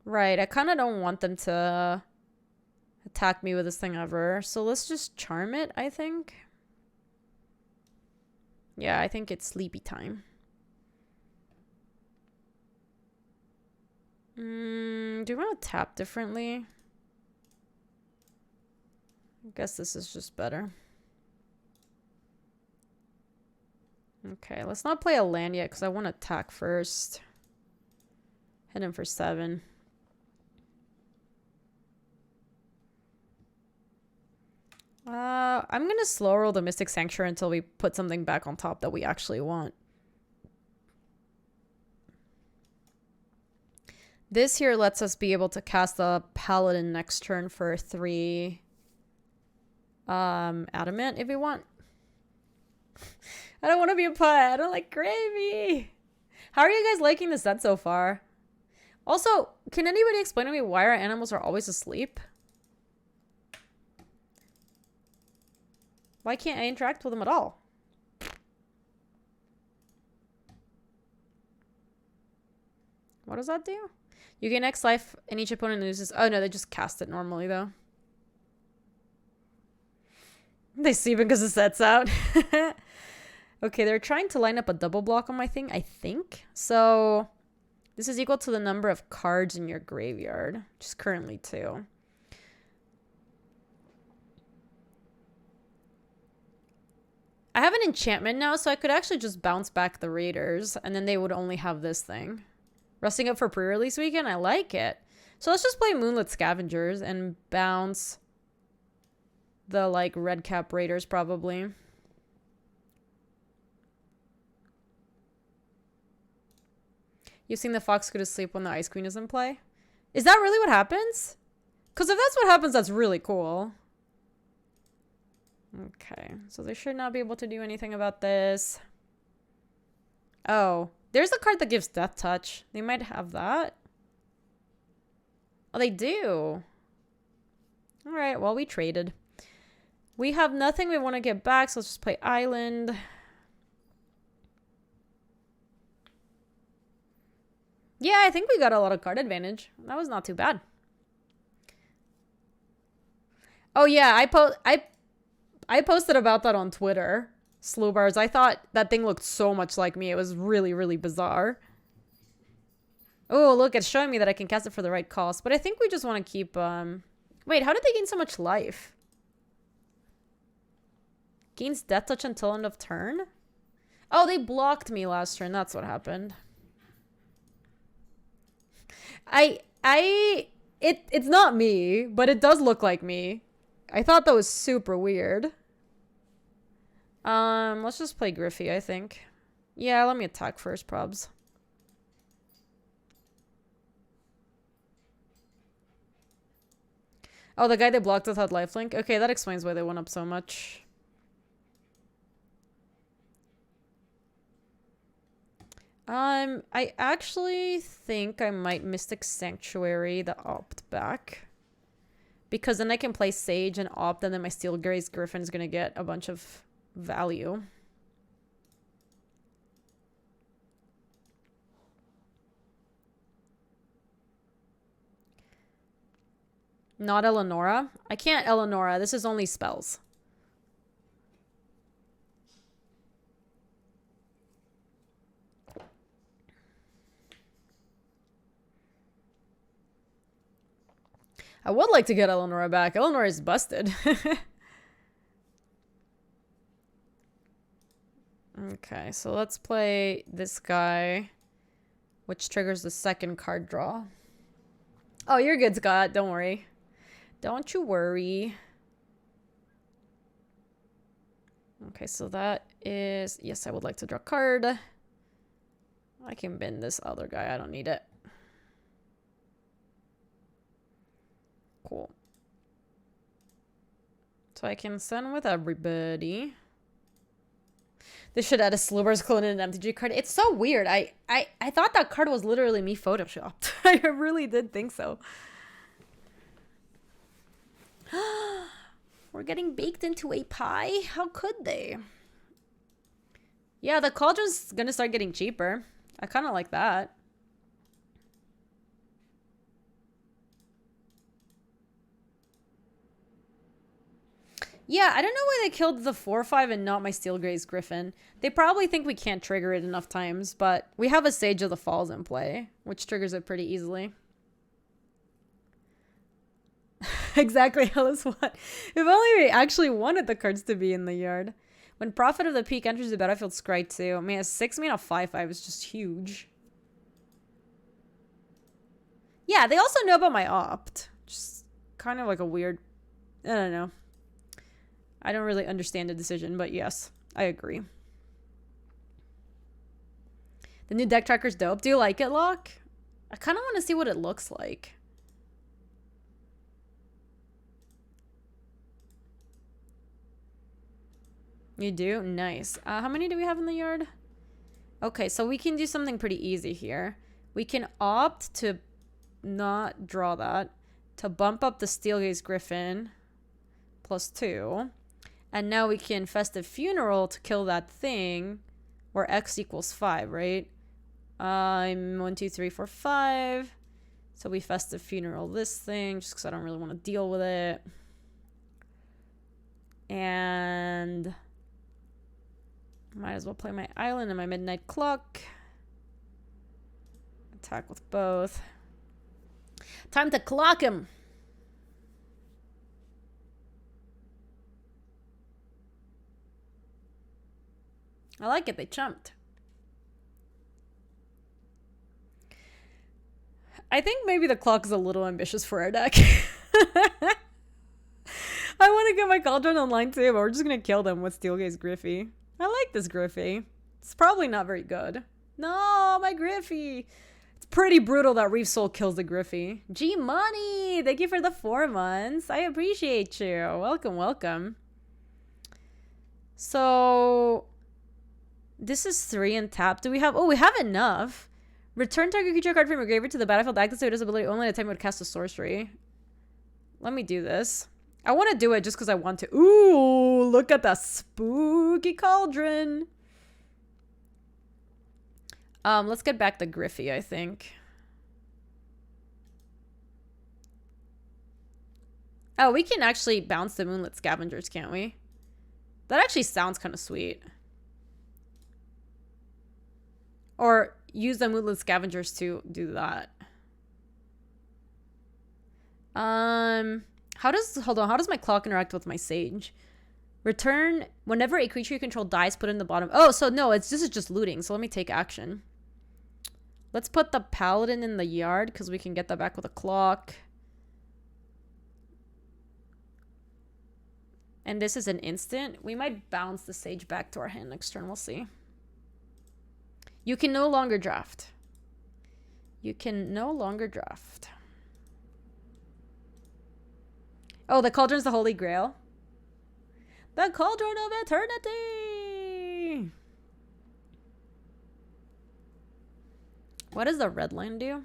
Right, I kind of don't want them to attack me with this thing ever. So let's just charm it, I think. Yeah, I think it's sleepy time. Do you want to tap differently? I guess this is just better. Okay, let's not play a land yet because I want to attack first. Hit him for 7. I'm going to slow roll the Mystic Sanctuary until we put something back on top that we actually want. This here lets us be able to cast the Paladin next turn for 3 Adamant if we want. I don't want to be a pie. I don't like gravy. How are you guys liking the set so far? Also, can anybody explain to me why our animals are always asleep? Why can't I interact with them at all? What does that do? You gain X life and each opponent loses... Oh no, they just cast it normally though. They sleep because the set's out. Okay, they're trying to line up a double block on my thing, I think. So this is equal to the number of cards in your graveyard, which is currently 2. I have an enchantment now, so I could actually just bounce back the Raiders, and then they would only have this thing. Resting up for pre-release weekend? I like it. So let's just play Moonlit Scavengers and bounce the, like, Red Cap Raiders, probably. You've seen the fox go to sleep when the Ice Queen is in play? Is that really what happens? Because if that's what happens, that's really cool. Okay, so they should not be able to do anything about this. Oh, there's a card that gives Death Touch. They might have that. Oh, they do. All right, well, we traded. We have nothing we want to get back, so let's just play Island. Yeah, I think we got a lot of card advantage. That was not too bad. Oh, yeah, I posted about that on Twitter. Slow bars. I thought that thing looked so much like me. It was really, really bizarre. Oh, look, it's showing me that I can cast it for the right cost. But I think we just want to keep Wait, how did they gain so much life? Gains death touch until end of turn? Oh, they blocked me last turn. That's what happened. It's not me, but it does look like me. I thought that was super weird. Let's just play Griffey, I think. Yeah, let me attack first, probs. Oh, the guy they blocked with had lifelink? Okay, that explains why they went up so much. I actually think I might Mystic Sanctuary the opt back. Because then I can play Sage and opt, and then my Steel Gaze Griffin is gonna get a bunch of value. Not Eleonora? I can't Eleonora. This is only spells. I would like to get Eleonora back. Eleonora is busted. Okay, so let's play this guy, which triggers the second card draw. Oh, you're good, Scott. Don't worry. Don't you worry. Okay, so that is... Yes, I would like to draw a card. I can bin this other guy. I don't need it. Cool. So I can send with everybody. This should add a Slumber's clone and an MTG card. It's so weird. I thought that card was literally me photoshopped. I really did think so. We're getting baked into a pie? How could they? Yeah, the cauldron's gonna start getting cheaper. I kind of like that. Yeah, I don't know why they killed the 4/5 and not my Steel Gaze Griffin. They probably think we can't trigger it enough times, but we have a Sage of the Falls in play, which triggers it pretty easily. Exactly, Ellis, what? If only we actually wanted the cards to be in the yard. When Prophet of the Peak enters the battlefield, scry 2. Man, a 6-mana 5/5 is just huge. Yeah, they also know about my opt. Just kind of like a weird... I don't know. I don't really understand the decision, but yes, I agree. The new deck tracker's dope. Do you like it, Locke? I kind of want to see what it looks like. You do? Nice. How many do we have in the yard? Okay, so we can do something pretty easy here. We can opt to not draw that, to bump up the Steel Gaze Griffin +2. And now we can Festive Funeral to kill that thing where X equals 5, right? 1, 2, 3, 4, 5. So we Festive Funeral this thing just because I don't really want to deal with it. And might as well play my island and my Midnight Clock. Attack with both. Time to clock him. I like it. They chumped. I think maybe the clock is a little ambitious for our deck. I want to get my Cauldron online too, but we're just going to kill them with Steel Gaze Griffey. I like this Griffey. It's probably not very good. No, my Griffey. It's pretty brutal that Reef Soul kills the Griffey. G Money. Thank you for the 4 months. I appreciate you. Welcome, welcome. So... this is 3 and tap. Do we have... oh, we have enough. Return target creature card from your graveyard to the battlefield. Active so it has ability only at the time it would cast a sorcery. Let me do this. I want to do it just because I want to. Ooh, look at that spooky cauldron. Let's get back the Griffey, I think. Oh, we can actually bounce the Moonlit Scavengers, can't we? That actually sounds kind of sweet. Or use the Moonlit Scavengers to do that. Hold on, how does my clock interact with my sage? Return whenever a creature you control dies, put it in the bottom. Oh, so no, this is just looting. So let me take action. Let's put the paladin in the yard because we can get that back with a clock. And this is an instant. We might bounce the sage back to our hand next turn. We'll see. You can no longer draft. You can no longer draft. Oh, the Cauldron's the Holy Grail. The Cauldron of Eternity! What does the red line do?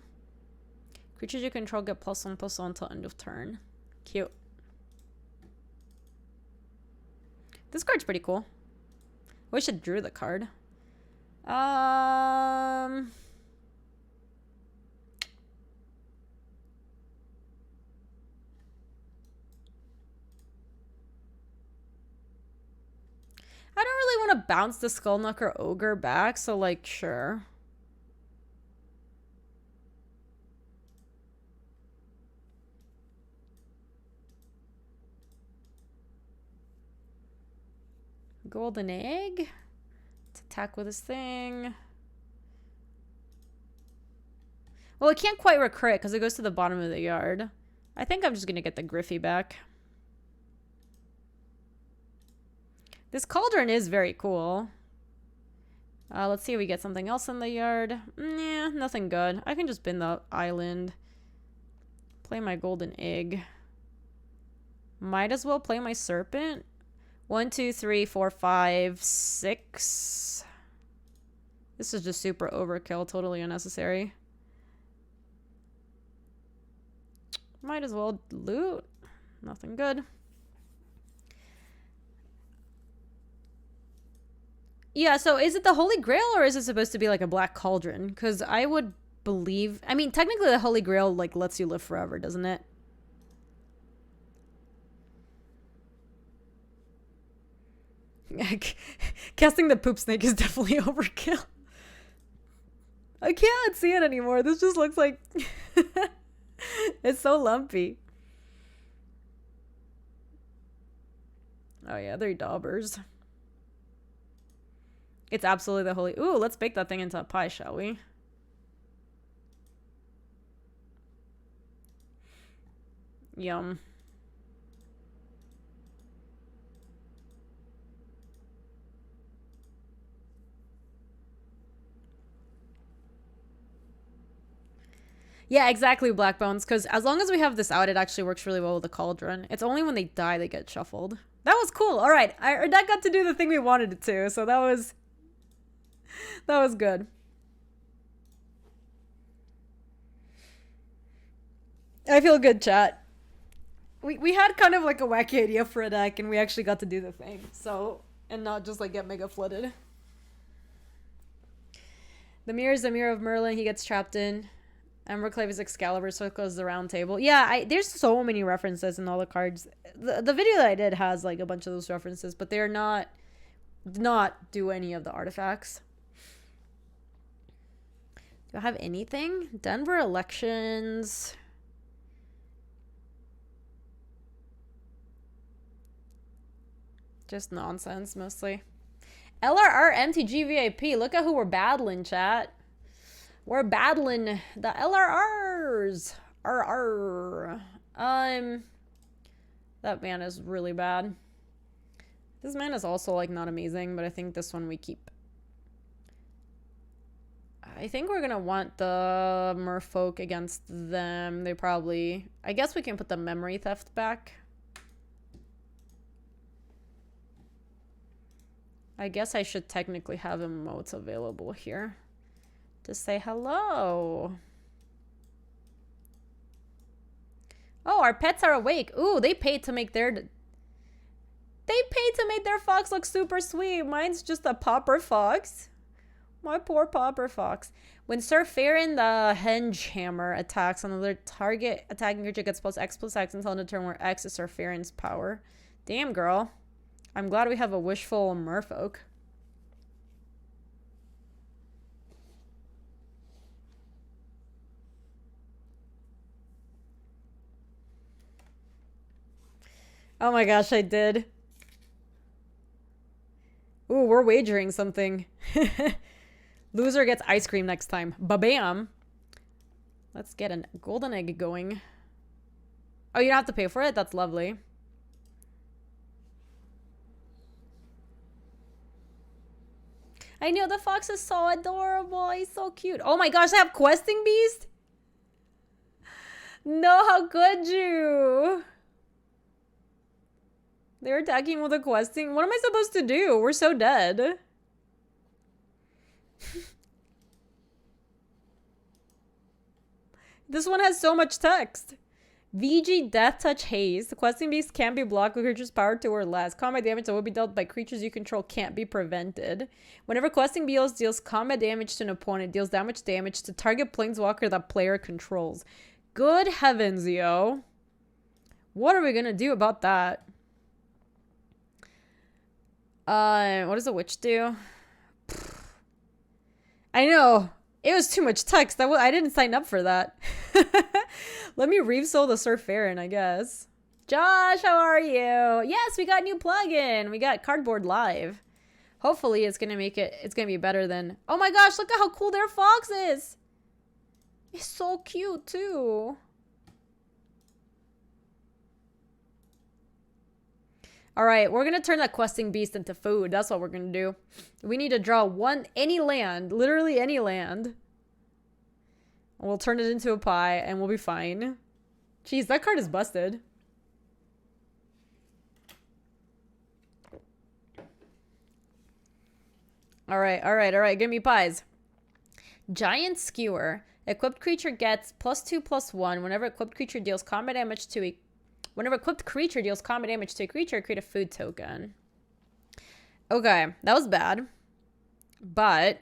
Creatures you control get +1/+1 until end of turn. Cute. This card's pretty cool. Wish it drew the card. I don't really want to bounce the Skullknocker Ogre back, so like, sure. Golden Egg. To attack with this thing. Well, it can't quite recrit because it goes to the bottom of the yard. I think I'm just going to get the Griffey back. This Cauldron is very cool. Let's see if we get something else in the yard. Yeah, nothing good. I can just bin the island. Play my Golden Egg. Might as well play my Serpent. 1, 2, 3, 4, 5, 6. This is just super overkill. Totally unnecessary. Might as well loot. Nothing good. Yeah, so is it the Holy Grail or is it supposed to be like a Black Cauldron? Because I would believe... I mean, technically the Holy Grail like lets you live forever, doesn't it? Casting the Poop Snake is definitely overkill. I can't see it anymore. This just looks like... It's so lumpy. Oh yeah, 3 daubers. It's absolutely the holy... Ooh, let's bake that thing into a pie, shall we? Yum. Yeah, exactly, Black Bones, because as long as we have this out, it actually works really well with the Cauldron. It's only when they die they get shuffled. That was cool. All right, that got to do the thing we wanted it to, so that was good. I feel good, chat. We had kind of like a wacky idea for a deck, and we actually got to do the thing, so, and not just like get mega flooded. The mirror is the mirror of Merlin. He gets trapped in. Emberclave is Excalibur, so it goes the round table. Yeah, there's so many references in all the cards. The video that I did has like a bunch of those references, but they're not do any of the artifacts. Do I have anything? Denver elections. Just nonsense mostly. LRR MTG VIP. Look at who we're battling, chat. We're battling the LRRs. That man is really bad. This man is also like not amazing, but I think this one we keep. I think we're gonna want the merfolk against them. They probably... I guess we can put the memory theft back. I guess I should technically have emotes available here to say hello. Oh, our pets are awake. Ooh, they paid to make their... They paid to make their fox look super sweet. Mine's just a pauper fox. My poor pauper fox. When Sir Farron the Henge Hammer attacks, another target attacking creature gets +X/+X until end of turn where X is Sir Farron's power. Damn, girl. I'm glad we have a wishful merfolk. Oh my gosh, I did. Ooh, we're wagering something. Loser gets ice cream next time. Ba-bam. Let's get a golden egg going. Oh, you don't have to pay for it? That's lovely. I know, the fox is so adorable. He's so cute. Oh my gosh, I have questing beast? No, how could you? They're attacking with a questing. What am I supposed to do? We're so dead. This one has so much text. VG Death Touch Haze. The questing beast can't be blocked with creatures power 2 or less. Combat damage that will be dealt by creatures you control can't be prevented. Whenever questing beast deals combat damage to an opponent, deals damage to target planeswalker that player controls. Good heavens, yo. What are we gonna do about that? What does a witch do? I know. It was too much text. I didn't sign up for that. Let me Reeve-Soul the Surf Baron, I guess. Josh, how are you? Yes, we got a new plugin. We got Cardboard Live. Hopefully it's gonna be better than... Oh my gosh, look at how cool their fox is. It's so cute too. Alright, we're gonna turn that questing beast into food. That's what we're gonna do. We need to draw any land. Literally any land. We'll turn it into a pie and we'll be fine. Jeez, that card is busted. Alright. Give me pies. Giant Skewer. Equipped creature gets +2/+1 whenever equipped creature deals combat damage to a... Whenever equipped creature deals combat damage to a creature, create a food token. Okay, that was bad. But...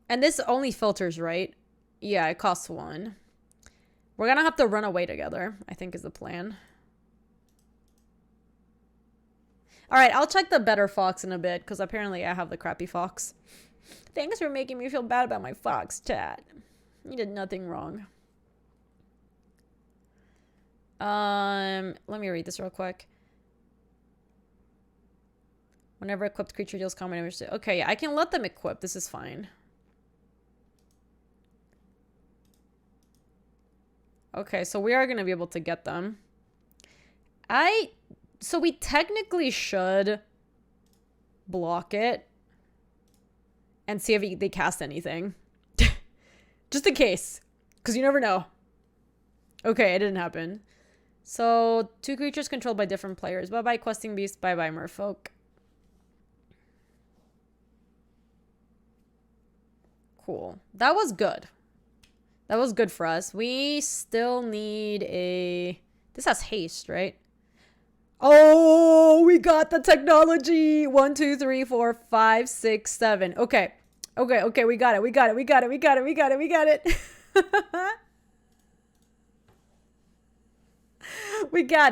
And this only filters, right? Yeah, it costs 1. We're gonna have to run away together, I think is the plan. Alright, I'll check the better fox in a bit, because apparently I have the crappy fox. Thanks for making me feel bad about my fox, chat. You did nothing wrong. Let me read this real quick. Whenever equipped creature deals combat damage to... Okay, yeah, I can let them equip. This is fine. Okay, so we are going to be able to get them. So we technically should block it and see if they cast anything. Just in case, because you never know. Okay, it didn't happen. So 2 creatures controlled by different players. Bye-bye questing beast, bye-bye merfolk. Cool. That was good. That was good for us. We still need a... This has haste, right? Oh, we got the technology. 1, 2, 3, 4, 5, 6, 7. Okay. Okay, we got it. We got it. We got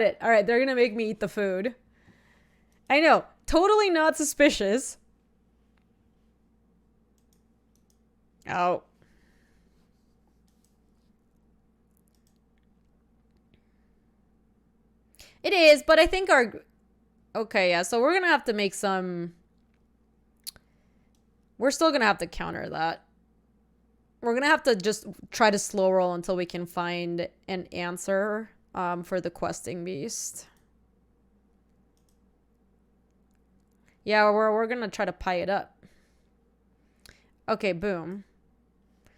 it. All right, they're going to make me eat the food. I know. Totally not suspicious. Oh. It is, but I think our... Okay, yeah, so we're going to have to make some... We're still going to have to counter that. We're going to have to just try to slow roll until we can find an answer for the questing beast. Yeah, we're going to try to pie it up. Okay, boom.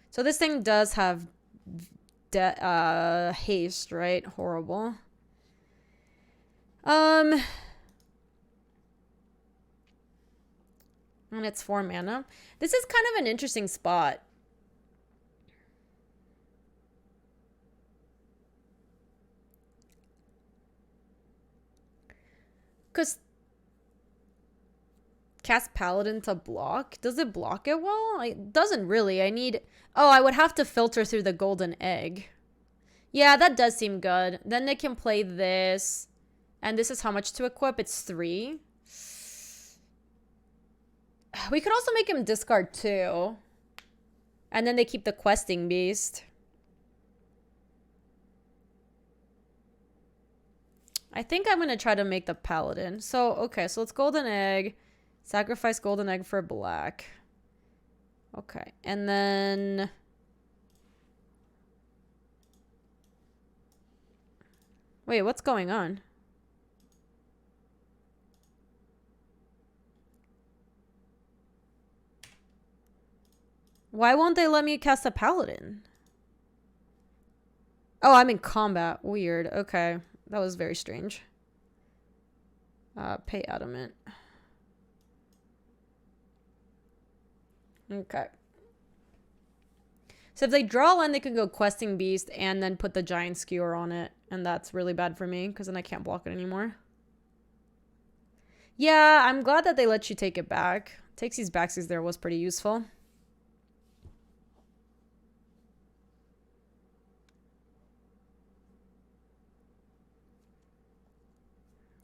So this thing does have haste, right? Horrible. And it's 4 mana. This is kind of an interesting spot. Because cast Paladin to block? Does it block it well? It doesn't really. I need... Oh, I would have to filter through the golden egg. Yeah, that does seem good. Then they can play this. And this is how much to equip? It's 3. We could also make him discard 2. And then they keep the questing beast. I think I'm going to try to make the paladin. So, okay, so it's golden egg. Sacrifice golden egg for black. Okay, and then... Wait, what's going on? Why won't they let me cast a paladin? Oh, I'm in combat. Weird. Okay. That was very strange. Pay adamant. Okay. So if they draw land, they can go questing beast and then put the giant skewer on it. And that's really bad for me because then I can't block it anymore. Yeah, I'm glad that they let you take it back. Takesies backsies there was pretty useful.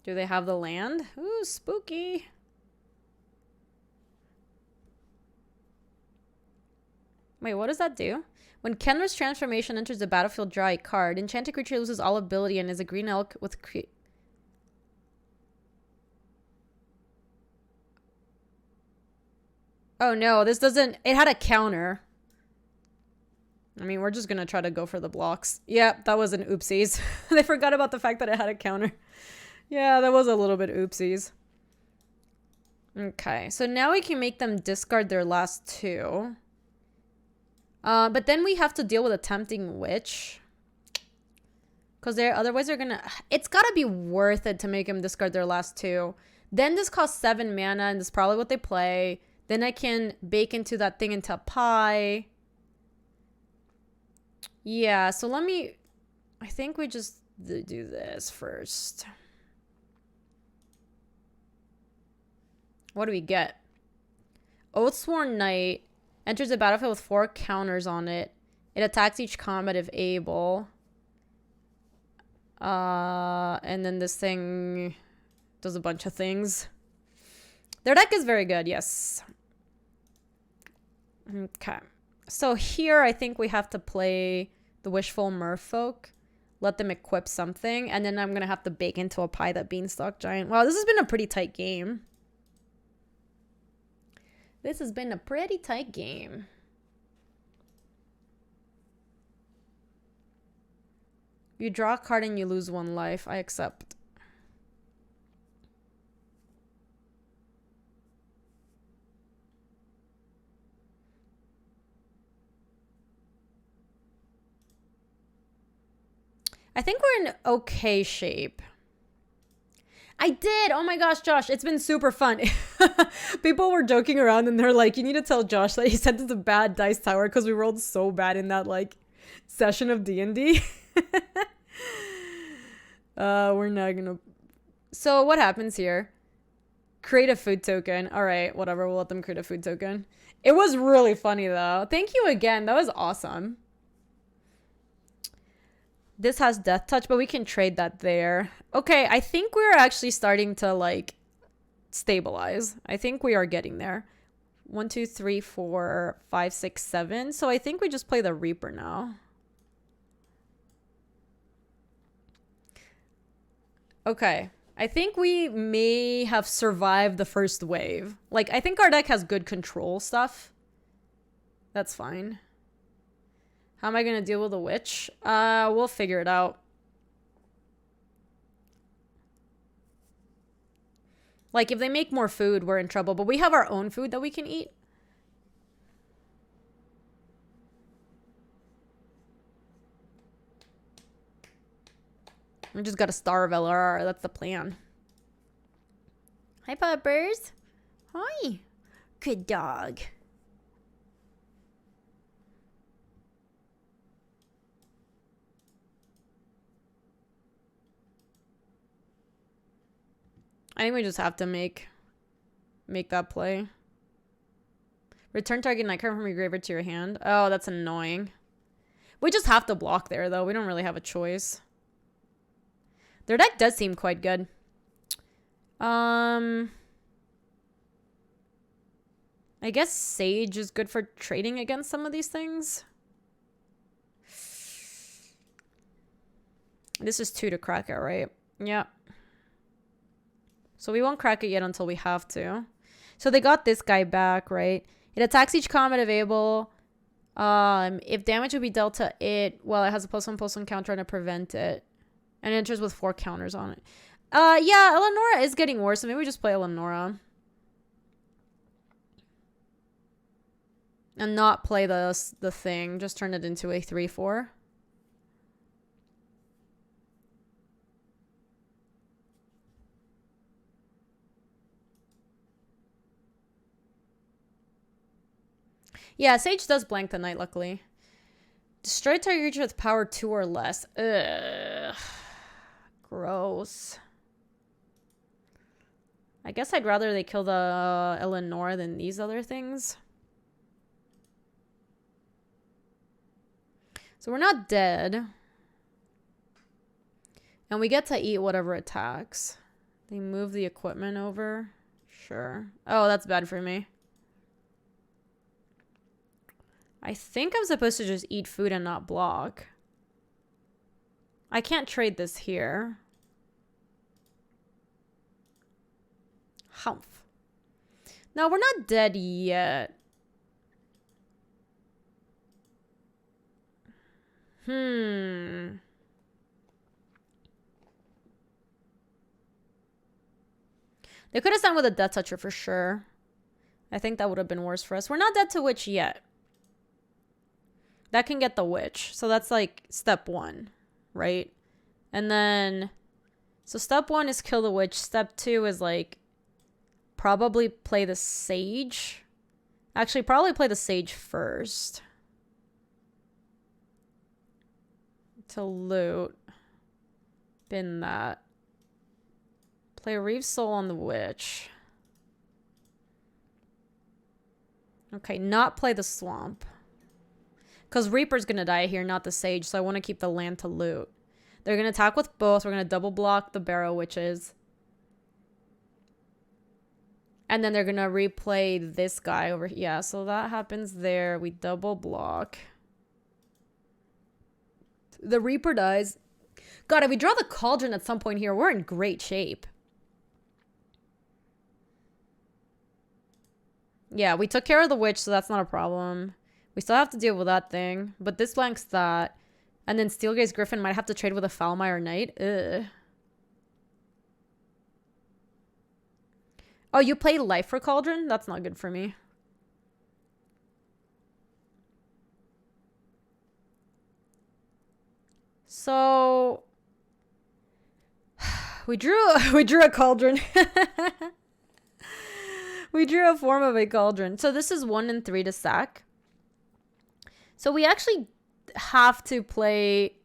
Do they have the land? Ooh, spooky. Wait, what does that do? When Kenra's transformation enters the battlefield, draw a card. Enchanted creature loses all ability and is a green elk with... Oh no, this doesn't... It had a counter. I mean, we're just gonna try to go for the blocks. Yep, that was an oopsies. They forgot about the fact that it had a counter. Yeah, that was a little bit oopsies. Okay, so now we can make them discard their last two. But then we have to deal with a tempting witch. Because otherwise they're gonna... It's gotta be worth it to make them discard their last two. Then this costs 7 mana, and this is probably what they play. Then I can bake into that thing into a pie. Yeah, so let me... I think we just do this first. What do we get? Oathsworn Knight enters the battlefield with 4 counters on it. It attacks each combat if able. And then this thing does a bunch of things. Their deck is very good, yes. Okay. So here I think we have to play the Wishful Merfolk. Let them equip something. And then I'm going to have to bake into a pie that Beanstalk Giant. Wow, this has been a pretty tight game. This has been a pretty tight game. You draw a card and you lose 1 life. I accept. I think we're in okay shape. I did. Oh my gosh, Josh, it's been super fun. People were joking around and they're like, you need to tell Josh that he sent us a bad dice tower because we rolled so bad in that like session of D&D. We're not gonna... So what happens here? Create a food token. All right, whatever. We'll let them create a food token. It was really funny though. Thank you again. That was awesome. This has Death Touch, but we can trade that there. Okay, I think we're actually starting to, like, stabilize. I think we are getting there. 1, 2, 3, 4, 5, 6, 7. So I think we just play the Reaper now. Okay. I think we may have survived the first wave. Like, I think our deck has good control stuff. That's fine. How am I going to deal with the witch? We'll figure it out. Like, if they make more food, we're in trouble. But we have our own food that we can eat. We just got to starve LRR. That's the plan. Hi, puppers. Hi. Good dog. I think we just have to make that play. Return target night card from your graveyard to your hand. Oh, that's annoying. We just have to block there, though. We don't really have a choice. Their deck does seem quite good. I guess Sage is good for trading against some of these things. This is 2 to crack it, right? Yeah. So we won't crack it yet until we have to. So they got this guy back, right? It attacks each combat available. If damage would be dealt to it, well, it has a +1/+1 counter to prevent it. And it enters with 4 counters on it. Yeah, Eleonora is getting worse, so maybe we just play Eleonora. And not play the thing. Just turn it into a 3/4. Yeah, Sage does blank the Knight, luckily. Destroy target creature with power 2 or less. Ugh. Gross. I guess I'd rather they kill the Eleanor than these other things. So we're not dead. And we get to eat whatever attacks. They move the equipment over. Sure. Oh, that's bad for me. I think I'm supposed to just eat food and not block. I can't trade this here. Humph. No, we're not dead yet. They could have signed with a Death Toucher for sure. I think that would have been worse for us. We're not dead to Witch yet. That can get the Witch. So that's like step 1, right? And then, so step 1 is kill the Witch. Step 2 is like probably play the Sage. Actually, probably play the Sage first. To loot. Bin that. Play Reeve Soul on the Witch. Okay, not play the Swamp. Because Reaper's going to die here, not the Sage, so I want to keep the land to loot. They're going to attack with both. We're going to double block the Barrow Witches. And then they're going to replay this guy over here. Yeah, so that happens there. We double block. The Reaper dies. God, if we draw the Cauldron at some point here, we're in great shape. Yeah, we took care of the Witch, so that's not a problem. We still have to deal with that thing. But this blanks that. And then Steelgaze Griffin might have to trade with a Foulmire Knight. Ugh. Oh, you play Life for Cauldron? That's not good for me. So we drew a Cauldron. We drew a form of a Cauldron. So this is 1 and 3 to sack. So we actually have to play.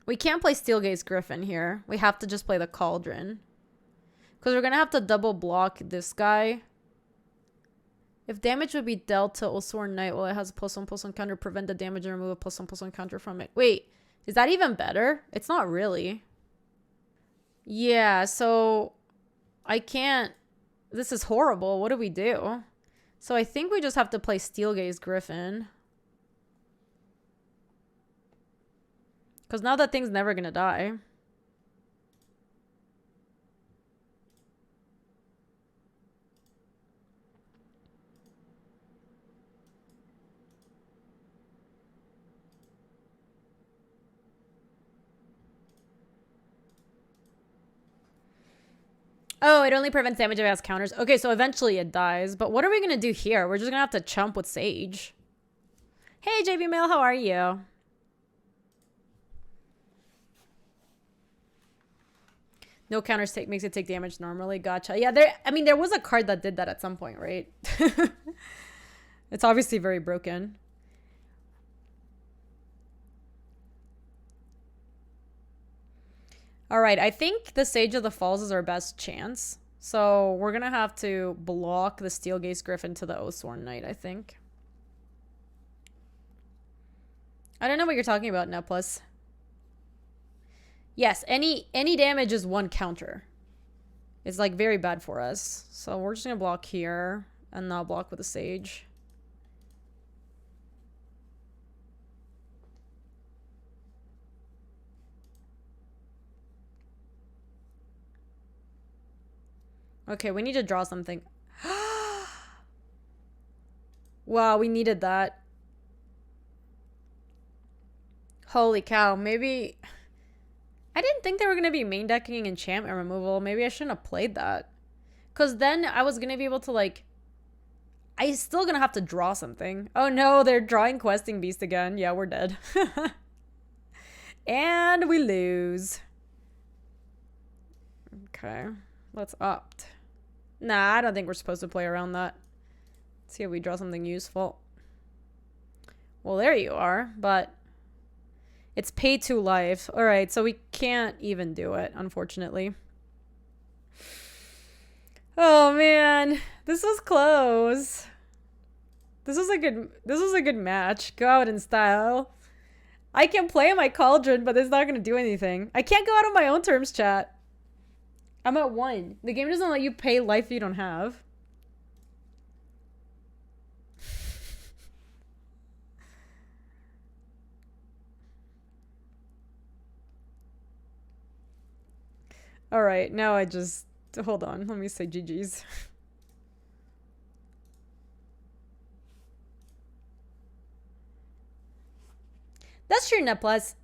We can't play Steelgaze Griffin here. We have to just play the Cauldron. Because we're going to have to double block this guy. If damage would be dealt to Oathsworn Knight while it has a +1/+1 counter, prevent the damage and remove a +1/+1 counter from it. Wait, is that even better? It's not really. Yeah, so I can't. This is horrible. What do we do? So I think we just have to play Steelgaze Griffin. Because now that thing's never going to die. Oh, it only prevents damage if it has counters. Okay, so eventually it dies. But what are we going to do here? We're just going to have to chump with Sage. Hey, JB Mail, how are you? No counters makes it take damage normally. Gotcha. Yeah, there was a card that did that at some point, right? It's obviously very broken. All right, I think the Sage of the Falls is our best chance. So we're going to have to block the Steelgaze Griffin to the Oathsworn Knight, I think. I don't know what you're talking about, Neplus. Yes, any damage is 1 counter. It's like very bad for us. So we're just going to block here and not block with the Sage. Okay, we need to draw something. Wow, we needed that. Holy cow, maybe... I didn't think they were going to be main decking enchantment removal. Maybe I shouldn't have played that. Because then I was going to be able to, like... I'm still going to have to draw something. Oh no, they're drawing Questing Beast again. Yeah, we're dead. And we lose. Okay, let's opt. Nah, I don't think we're supposed to play around that. Let's see if we draw something useful. Well, there you are, but... It's pay 2 life. Alright, so we can't even do it, unfortunately. Oh man, this was close. This was a good match. Go out in style. I can play my Cauldron, but it's not gonna do anything. I can't go out on my own terms, chat. I'm at 1. The game doesn't let you pay life you don't have. Alright, now I just... Hold on, let me say GG's. That's true, Netplus.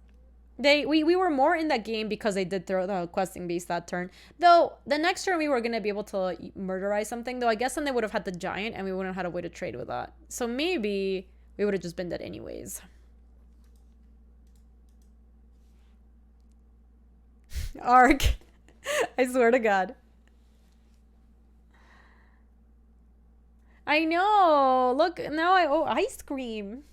We were more in that game because they did throw the Questing Beast that turn. Though, the next turn we were going to be able to murderize something. Though I guess then they would have had the Giant and we wouldn't have had a way to trade with that. So maybe we would have just been dead anyways. Arc. I swear to God. I know. Look, now I owe ice cream.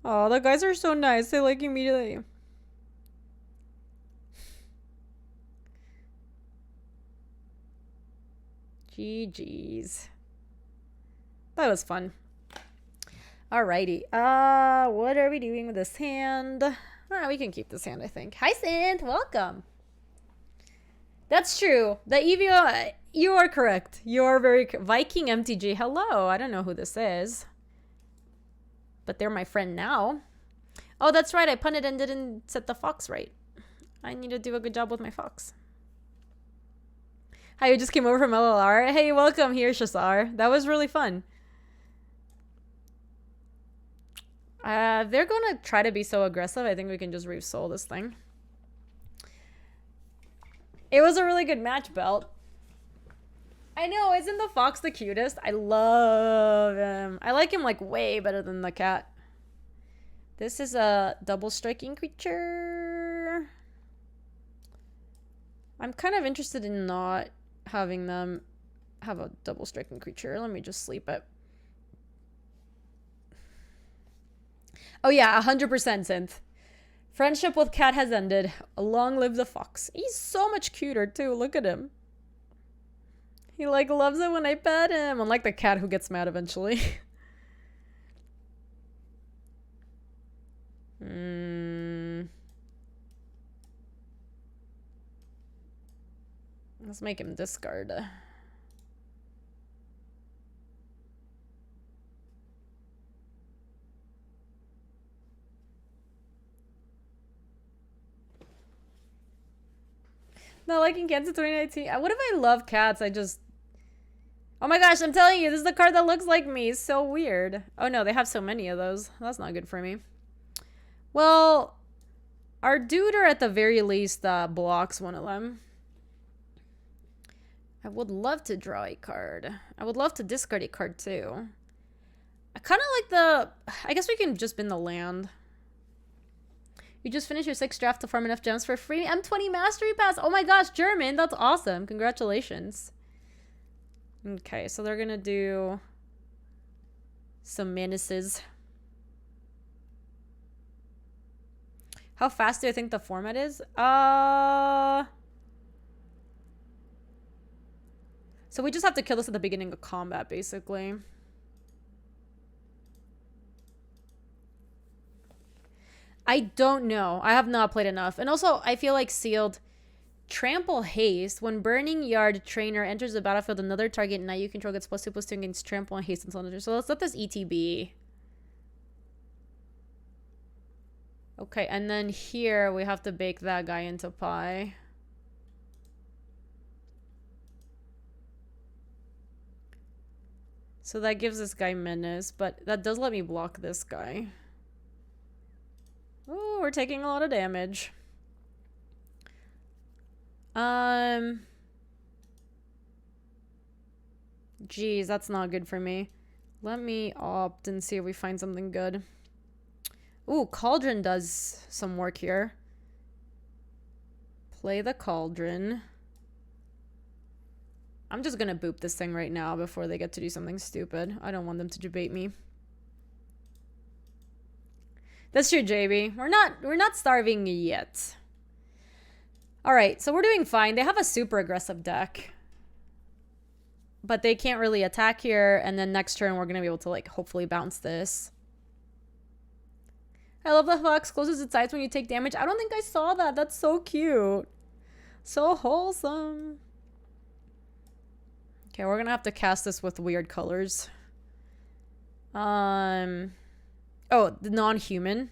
Oh, the guys are so nice. They like immediately. GG's. That was fun. Alrighty. What are we doing with this hand? We can keep this hand, I think. Hi, Synth. Welcome. That's true. The EVO, you are correct. You are very... Viking MTG. Hello. I don't know who this is. But they're my friend now. Oh, that's right. I punted and didn't set the fox right. I need to do a good job with my fox. Hi, you just came over from LLR. Hey, welcome here, Shazar. That was really fun. They're gonna try to be so aggressive. I think we can just Reef Soul this thing. It was a really good match, Belt. I know, isn't the fox the cutest? I love him. I like him like way better than the cat. This is a double striking creature. I'm kind of interested in not having them have a double striking creature. Let me just sleep it. Oh yeah, 100% Synth. Friendship with cat has ended. Long live the fox. He's so much cuter too. Look at him. He like loves it when I pet him. Unlike the cat who gets mad eventually. Let's make him discard. Not liking cats in 2019. What if I love cats? I just... Oh my gosh, I'm telling you, this is the card that looks like me. It's so weird. Oh no, they have so many of those. That's not good for me. Well, our duder at the very least blocks one of them. I would love to draw a card. I would love to discard a card too. I kind of like the... I guess we can just bin the land. You just finished your 6th draft to farm enough gems for free M20 Mastery Pass. Oh my gosh, German, that's awesome. Congratulations. Okay, so they're gonna do some menaces. How fast do I think the format is? So we just have to kill this at the beginning of combat, basically. I don't know. I have not played enough. And also, I feel like sealed trample haste. When Burning Yard Trainer enters the battlefield, another target now you control gets +2/+2 against trample and haste until another. So let's let this ETB. Okay, and then here we have to bake that guy into pie. So that gives this guy menace, but that does let me block this guy. Oh, we're taking a lot of damage. Geez, that's not good for me. Let me opt and see if we find something good. Ooh, Cauldron does some work here. Play the Cauldron. I'm just gonna boop this thing right now before they get to do something stupid. I don't want them to debate me. That's true, JB. We're not starving yet. Alright, so we're doing fine. They have a super aggressive deck. But they can't really attack here, and then next turn we're gonna be able to, like, hopefully bounce this. I love the fox closes its eyes when you take damage. I don't think I saw that. That's so cute. So wholesome. Okay, we're gonna have to cast this with weird colors. Oh, the non-human.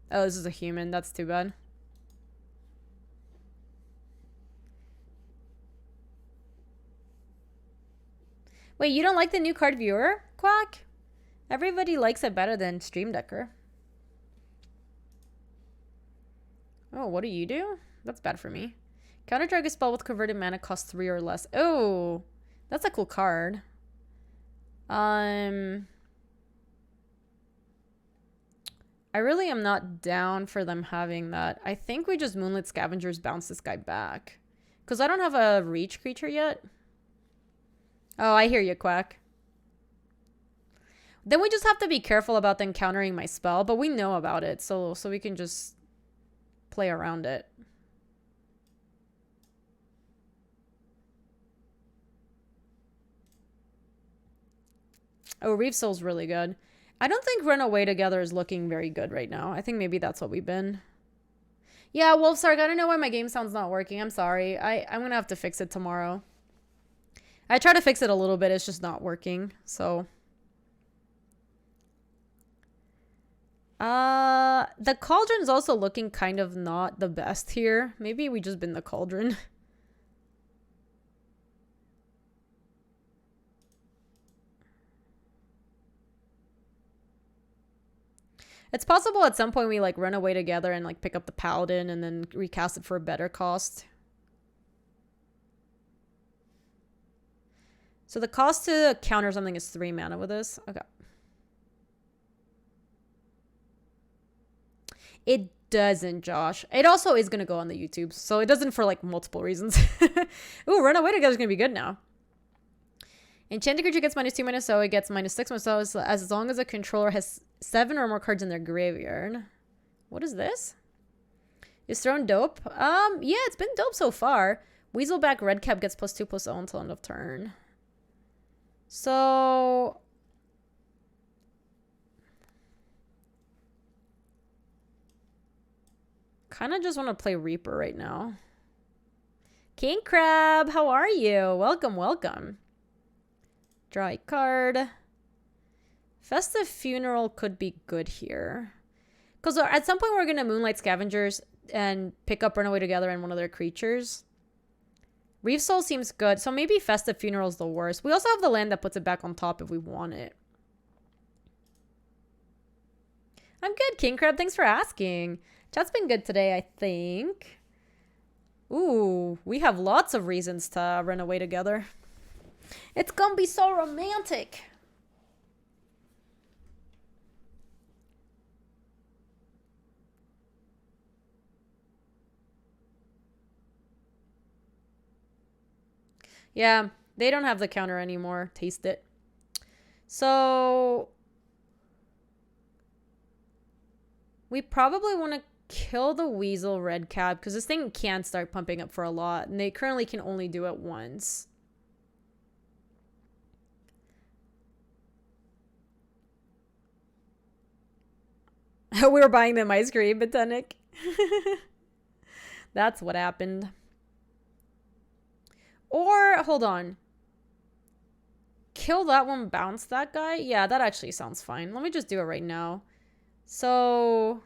Oh, this is a human. That's too bad. Wait, you don't like the new card viewer, Quack? Everybody likes it better than Stream Decker. Oh, what do you do? That's bad for me. Counter drag a spell with converted mana costs 3 or less. Oh, that's a cool card. I really am not down for them having that. I think we just Moonlit Scavengers bounce this guy back. Because I don't have a reach creature yet. Oh, I hear you, Quack. Then we just have to be careful about them countering my spell, but we know about it, so we can just play around it. Oh, Reef Soul's really good. I don't think Run Away Together is looking very good right now. I think maybe that's what we've been. Yeah, Wolfsark, I don't know why my game sound's not working. I'm sorry. I'm gonna have to fix it tomorrow. I try to fix it a little bit. It's just not working. So. The Cauldron's also looking kind of not the best here. Maybe we just bin the Cauldron. It's possible at some point we like Run Away Together and like pick up the Paladin and then recast it for a better cost. So the cost to counter something is 3 mana with this. Okay. It doesn't, Josh. It also is going to go on the YouTube. So it doesn't for like multiple reasons. Ooh, Run Away Together is going to be good now. Enchanted creature gets -2 so it gets -6 so as long as a controller has 7 or more cards in their graveyard. What is this? Is thrown dope? Yeah, it's been dope so far. Weaselback Redcap gets +2/+0 until end of turn. So kind of just want to play Reaper right now. King Crab, how are you? Welcome, welcome. Draw a card. Festive Funeral could be good here. Because at some point we're going to Moonlight Scavengers and pick up Run Away Together and one of their creatures. Reef Soul seems good. So maybe Festive Funeral is the worst. We also have the land that puts it back on top if we want it. I'm good, King Crab. Thanks for asking. Chat's been good today, I think. Ooh, we have lots of reasons to Run Away Together. It's gonna be so romantic. Yeah, they don't have the counter anymore. Taste it. So we probably want to kill the Weasel Redcap because this thing can't start pumping up for a lot, and they currently can only do it once. We were buying them ice cream, Botanic. That's what happened. Or, hold on. Kill that one, bounce that guy? Yeah, that actually sounds fine. Let me just do it right now. So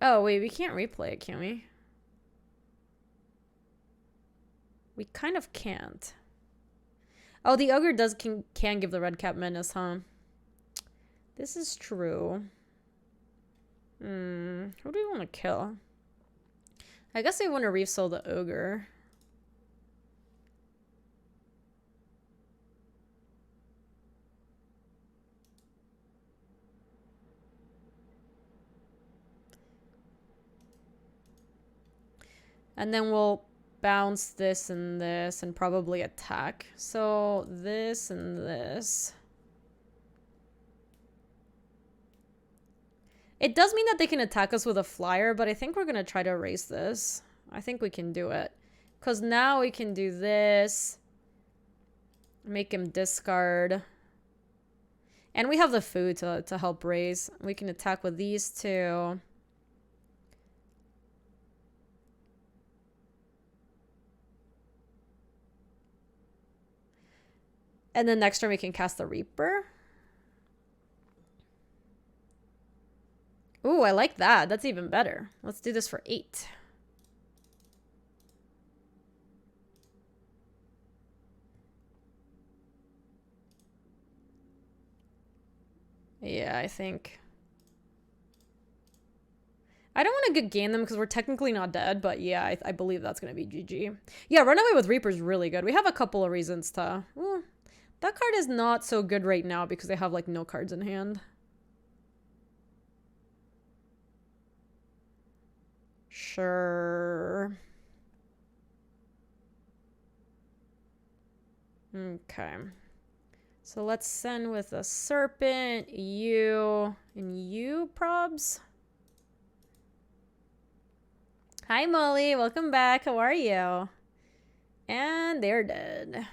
Oh, wait, we can't replay it, can we? We kind of can't. Oh, the ogre can give the red cap menace, huh? This is true. Who do we want to kill? I guess we want to reef soul the ogre. And then we'll bounce this and probably attack. So this and this. It does mean that they can attack us with a flyer, but I think we're going to try to erase this. I think we can do it. Because now we can do this. Make him discard. And we have the food to help raise. We can attack with these two. And then next turn we can cast the Reaper. Ooh, I like that. That's even better. Let's do this for 8. Yeah, I think. I don't want to gain them because we're technically not dead, but yeah, I believe that's going to be GG. Yeah, Runaway with Reaper is really good. We have a couple of reasons to... Well, that card is not so good right now because they have, like, no cards in hand. Sure. Okay. So let's send with a Serpent, you, and you, probs. Hi, Molly. Welcome back. How are you? And they're dead.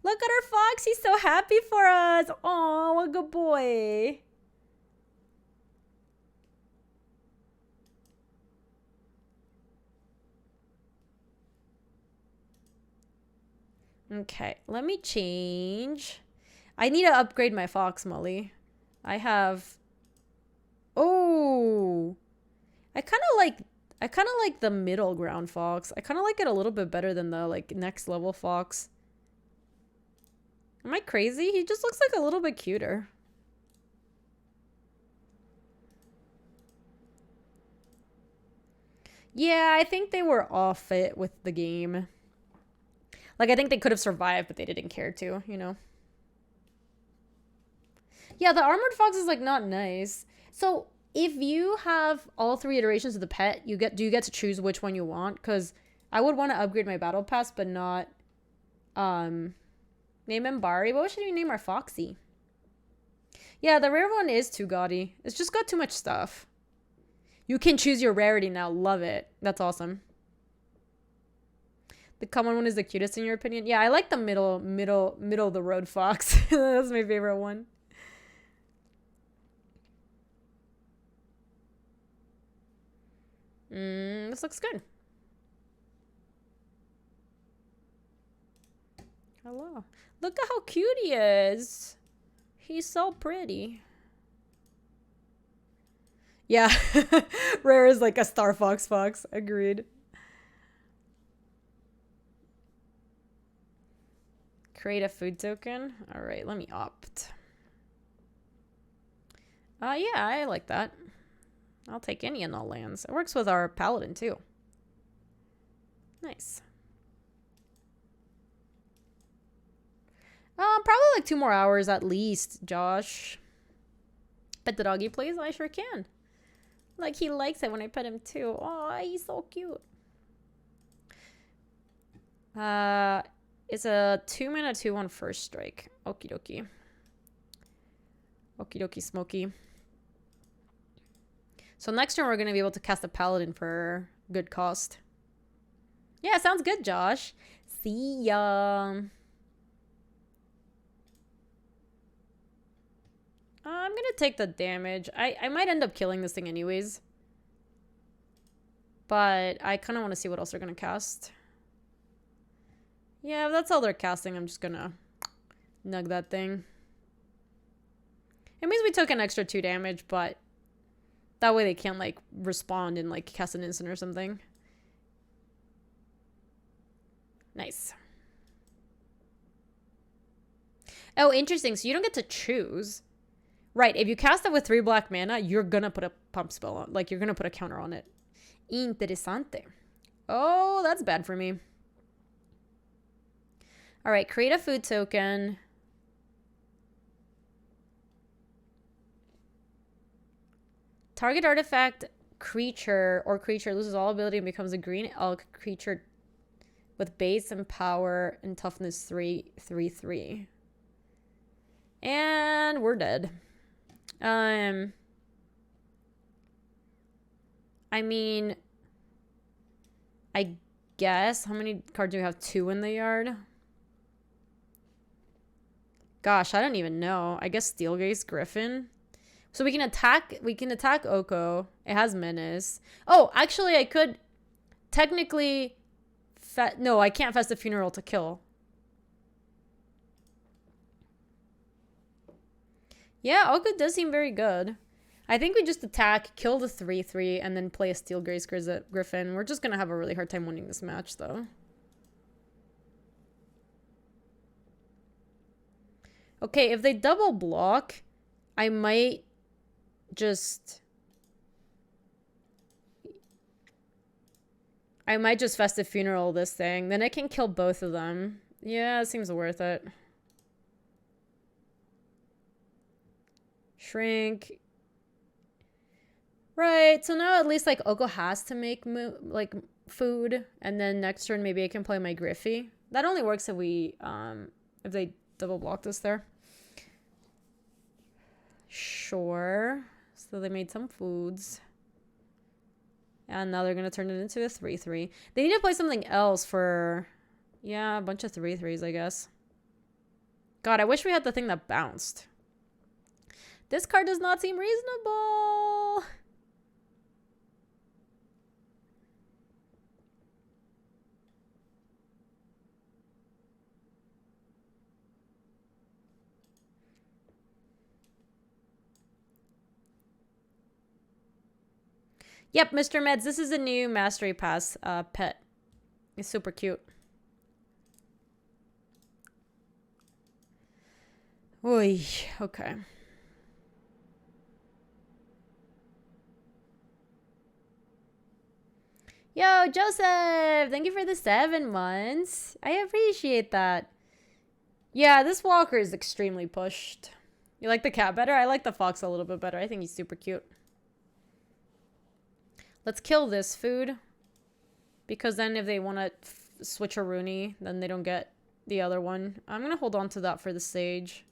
Look at our fox. He's so happy for us. Oh, what a good boy. Okay, let me change. I need to upgrade my fox, Molly. I have... Oh! I kind of like the middle ground fox. I kind of like it a little bit better than the, like, next level fox. Am I crazy? He just looks like a little bit cuter. Yeah, I think they were off it with the game. Like, I think they could have survived, but they didn't care to, you know? Yeah, the armored fox is, like, not nice. So, if you have all 3 iterations of the pet, do you get to choose which one you want? Because I would want to upgrade my battle pass, but not, name him Bari. What should we name our Foxy? Yeah, the rare one is too gaudy. It's just got too much stuff. You can choose your rarity now. Love it. That's awesome. The common one is the cutest in your opinion? Yeah, I like the middle of the road fox. That's my favorite one. This looks good. Hello. Look at how cute he is. He's so pretty. Yeah. Rare is like a Star Fox fox. Agreed. Create a food token. All right, let me opt. Yeah, I like that. I'll take any and all lands. It works with our paladin too. Nice. Probably like 2 more hours at least, Josh. Pet the doggy, please? I sure can. Like, he likes it when I pet him too. Oh, he's so cute. It's a 2-mana 2/1 first strike. Okie dokie. Okie dokie smoky. So next turn we're going to be able to cast a paladin for good cost. Yeah, sounds good, Josh. See ya. I'm going to take the damage. I might end up killing this thing anyways. But I kind of want to see what else they're going to cast. Yeah, if that's all they're casting, I'm just going to nug that thing. It means we took an extra 2 damage, but That way they can't, like, respond and, like, cast an instant or something. Nice. Oh, interesting. So you don't get to choose. Right. If you cast it with 3 black mana, you're gonna put a pump spell on. Like, you're gonna put a counter on it. Interesante. Oh, that's bad for me. All right. Create a food token. Target artifact creature or creature loses all ability and becomes a green elk creature with base and power and toughness 3/3/3. And we're dead. I mean, I guess. How many cards do we have? 2 in the yard? Gosh, I don't even know. I guess Steelgaze Griffin. So we can attack Oko. It has menace. Oh, actually I could technically no, I can't Festive Funeral to kill. Yeah, Oko does seem very good. I think we just attack, kill the 3/3, and then play a Steelgaze Griffin. We're just gonna have a really hard time winning this match, though. Okay, if they double block, I might just Festive Funeral this thing. Then I can kill both of them. Yeah, it seems worth it. Shrink. Right, so now at least, like, Oko has to make, like, food. And then next turn, maybe I can play my Griffey. That only works if we, if they double block this there. Sure. So they made some foods. And now they're going to turn it into a 3/3. They need to play something else for... Yeah, a bunch of 3/3s, I guess. God, I wish we had the thing that bounced. This card does not seem reasonable. Yep, Mr. Meds, this is a new Mastery Pass pet. It's super cute. Oy, okay. Yo, Joseph, thank you for the 7 months. I appreciate that. Yeah, this Walker is extremely pushed. You like the cat better? I like the fox a little bit better. I think he's super cute. Let's kill this food. Because then if they want to switch a Rooney, then they don't get the other one. I'm going to hold on to that for the Sage.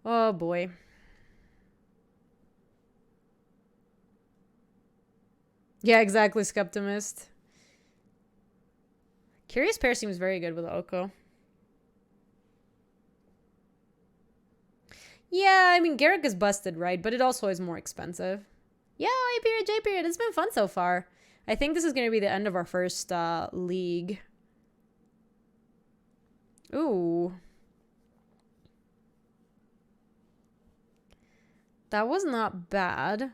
Oh, boy. Yeah, exactly, Skeptimist. Curious Pair seems very good with Oko. Yeah, I mean, Garrick is busted, right? But it also is more expensive. Yeah, A period, J period. It's been fun so far. I think this is going to be the end of our first league. Ooh. That was not bad.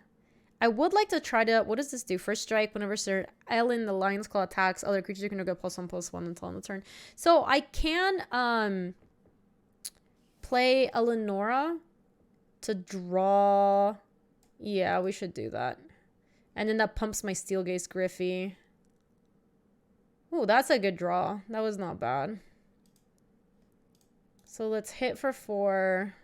I would like to try to... What does this do? First strike, whenever Sir Ellen, the Lion's Claw attacks, other creatures can go +1/+1 until on the turn. So I can play Eleonora to draw... Yeah, we should do that. And then that pumps my Steelgaze Griffey. Ooh, that's a good draw. That was not bad. So let's hit for 4.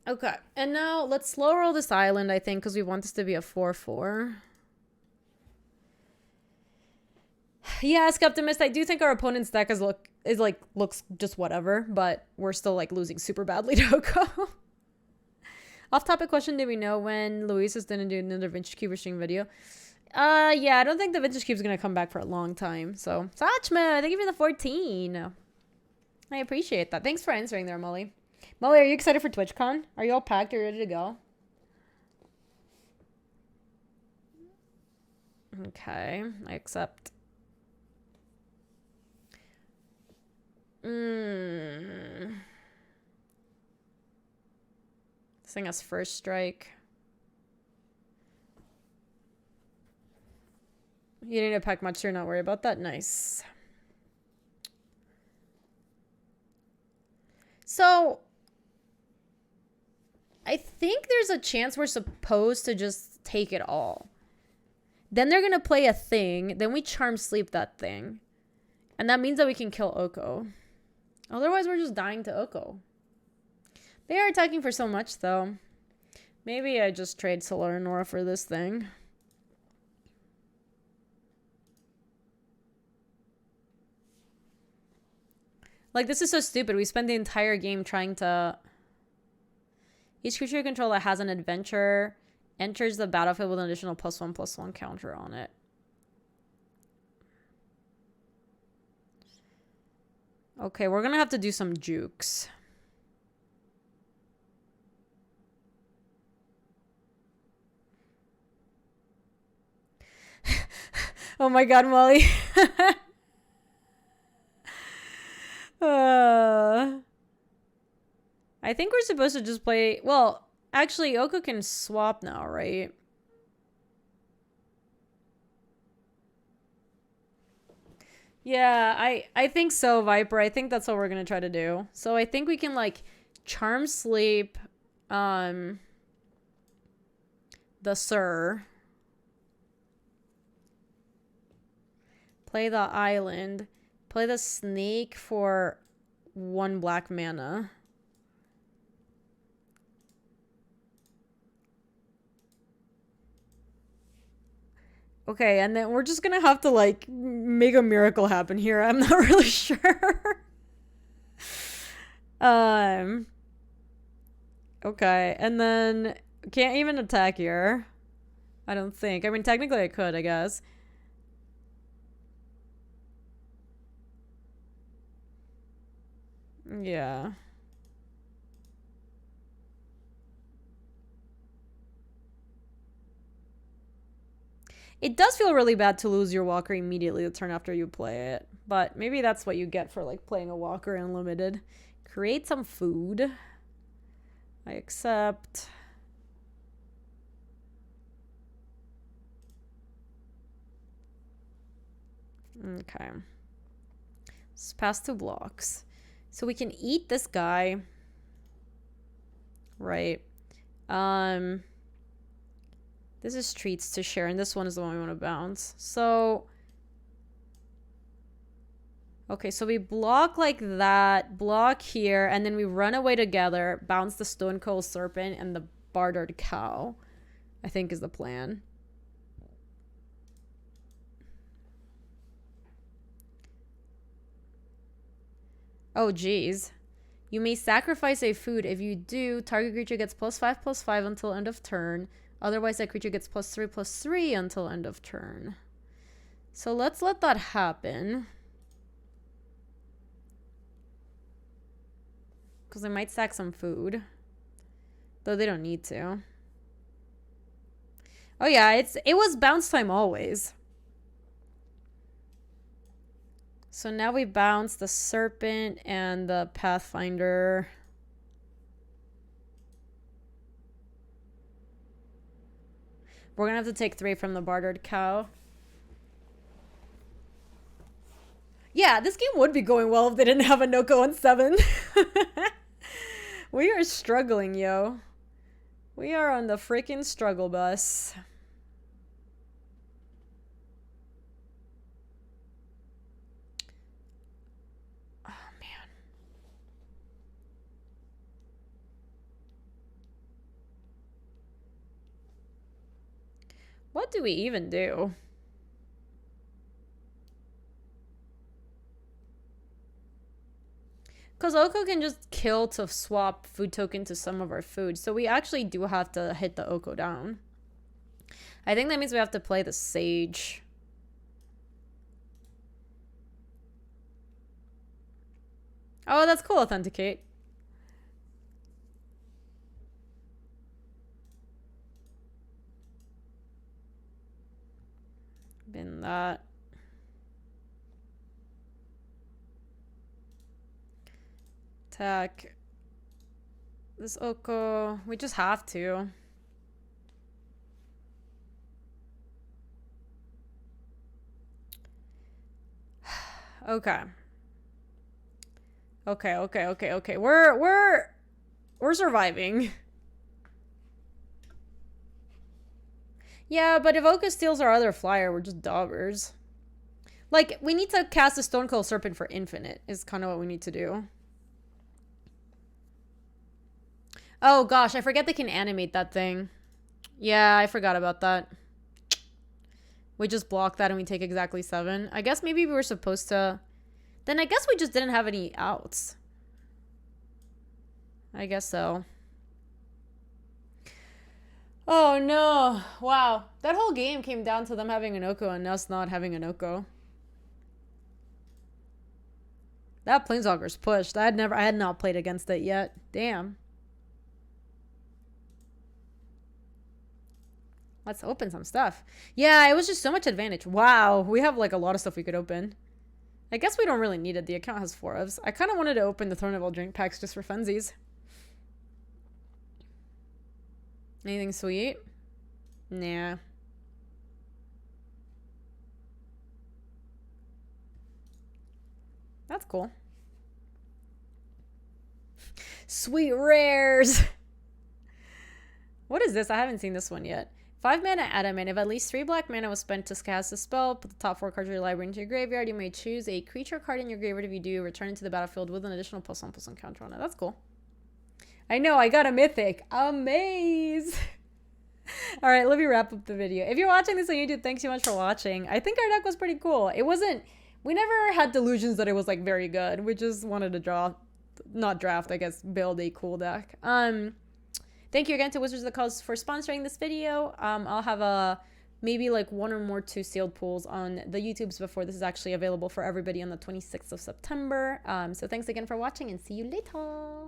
Okay, and now let's slow roll this island, I think, because we want this to be a 4/4. Yeah, Skeptimist, I do think our opponent's deck looks just whatever, but we're still, like, losing super badly to Oko. Off-topic question, do we know when Luis is going to do another Vintage Cube stream video? Yeah, I don't think the Vintage Cube's going to come back for a long time, so... Sachma, thank you for the 14. I appreciate that. Thanks for answering there, Molly. Molly, are you excited for TwitchCon? Are you all packed? Are you ready to go? Okay, I accept. thing as first strike. You didn't pack much, so you're not worried about that. Nice. So I think there's a chance we're supposed to just take it all. Then they're going to play a thing. Then we charm sleep that thing. And that means that we can kill Oko. Otherwise, we're just dying to Oko. They are attacking for so much, though. Maybe I just trade Solar Nora for this thing. Like, this is so stupid. We spent the entire game trying to... Each creature you control that has an adventure enters the battlefield with an additional +1/+1 counter on it. Okay, we're gonna have to do some jukes. Oh my god, Molly. I think we're supposed to just play... Well, actually, Oko can swap now, right? Yeah, I think so, Viper. I think that's what we're going to try to do. So I think we can, like, charm sleep the Sir. Play the island. Play the snake for 1 black mana. Okay, and then we're just gonna have to, like, make a miracle happen here. I'm not really sure. Okay, and then can't even attack here. I don't think. I mean, technically I could, I guess. Yeah. It does feel really bad to lose your walker immediately the turn after you play it. But maybe that's what you get for, like, playing a walker unlimited. Create some food. I accept. Okay. Let's pass 2 blocks. So we can eat this guy. Right. This is treats to share, and this one is the one we want to bounce. So, okay, so we block like that, block here, and then we run away together, bounce the Stone Cold Serpent and the Bartered Cow, I think is the plan. Oh, geez. You may sacrifice a food. If you do, target creature gets +5/+5 until end of turn. Otherwise, that creature gets +3/+3 until end of turn. So let's let that happen. Because they might sack some food. Though they don't need to. Oh yeah, it was bounce time always. So now we bounce the Serpent and the Pathfinder. We're going to have to take 3 from the Bartered Cow. Yeah, this game would be going well if they didn't have a Noko on 7. We are struggling, yo. We are on the freaking struggle bus. Oh, man. What do we even do? Because Oko can just kill to swap food token to some of our food. So we actually do have to hit the Oko down. I think that means we have to play the Sage. Oh, that's cool, Authenticate. Bin that. Attack. This Oko, we just have to. Okay. Okay. We're surviving. Yeah, but if Oko steals our other flyer, we're just daubers. Like, we need to cast a Stonecoil Serpent for infinite, is kind of what we need to do. Oh gosh, I forget they can animate that thing. Yeah, I forgot about that. We just block that and we take exactly 7. I guess maybe we were supposed to... Then I guess we just didn't have any outs. I guess so. Oh no. Wow. That whole game came down to them having an Oko and us not having an Oko. That Planeswalker's pushed. I had not played against it yet. Damn. Let's open some stuff. Yeah, it was just so much advantage. Wow. We have like a lot of stuff we could open. I guess we don't really need it. The account has 4 ofs. I kind of wanted to open the Throne of Eldraine packs just for funsies. Anything sweet? Nah. That's cool. Sweet rares! What is this? I haven't seen this one yet. 5 mana Adamant. If at least 3 black mana was spent to cast a spell, put the top 4 cards of your library into your graveyard. You may choose a creature card in your graveyard. If you do, return it to the battlefield with an additional +1/+1 counter on it. That's cool. I know, I got a mythic. Amaze! Alright, let me wrap up the video. If you're watching this on YouTube, thanks so much for watching. I think our deck was pretty cool. It wasn't... We never had delusions that it was, like, very good. We just wanted to build a cool deck. Thank you again to Wizards of the Coast for sponsoring this video. I'll have maybe like 1 or more 2 sealed pools on the YouTubes before this is actually available for everybody on the 26th of September. So thanks again for watching and see you later.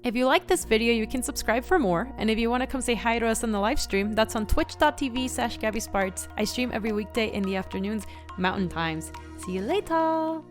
If you like this video, you can subscribe for more. And if you want to come say hi to us on the live stream, that's on twitch.tv/GabySpartz. I stream every weekday in the afternoons, Mountain Times. See you later.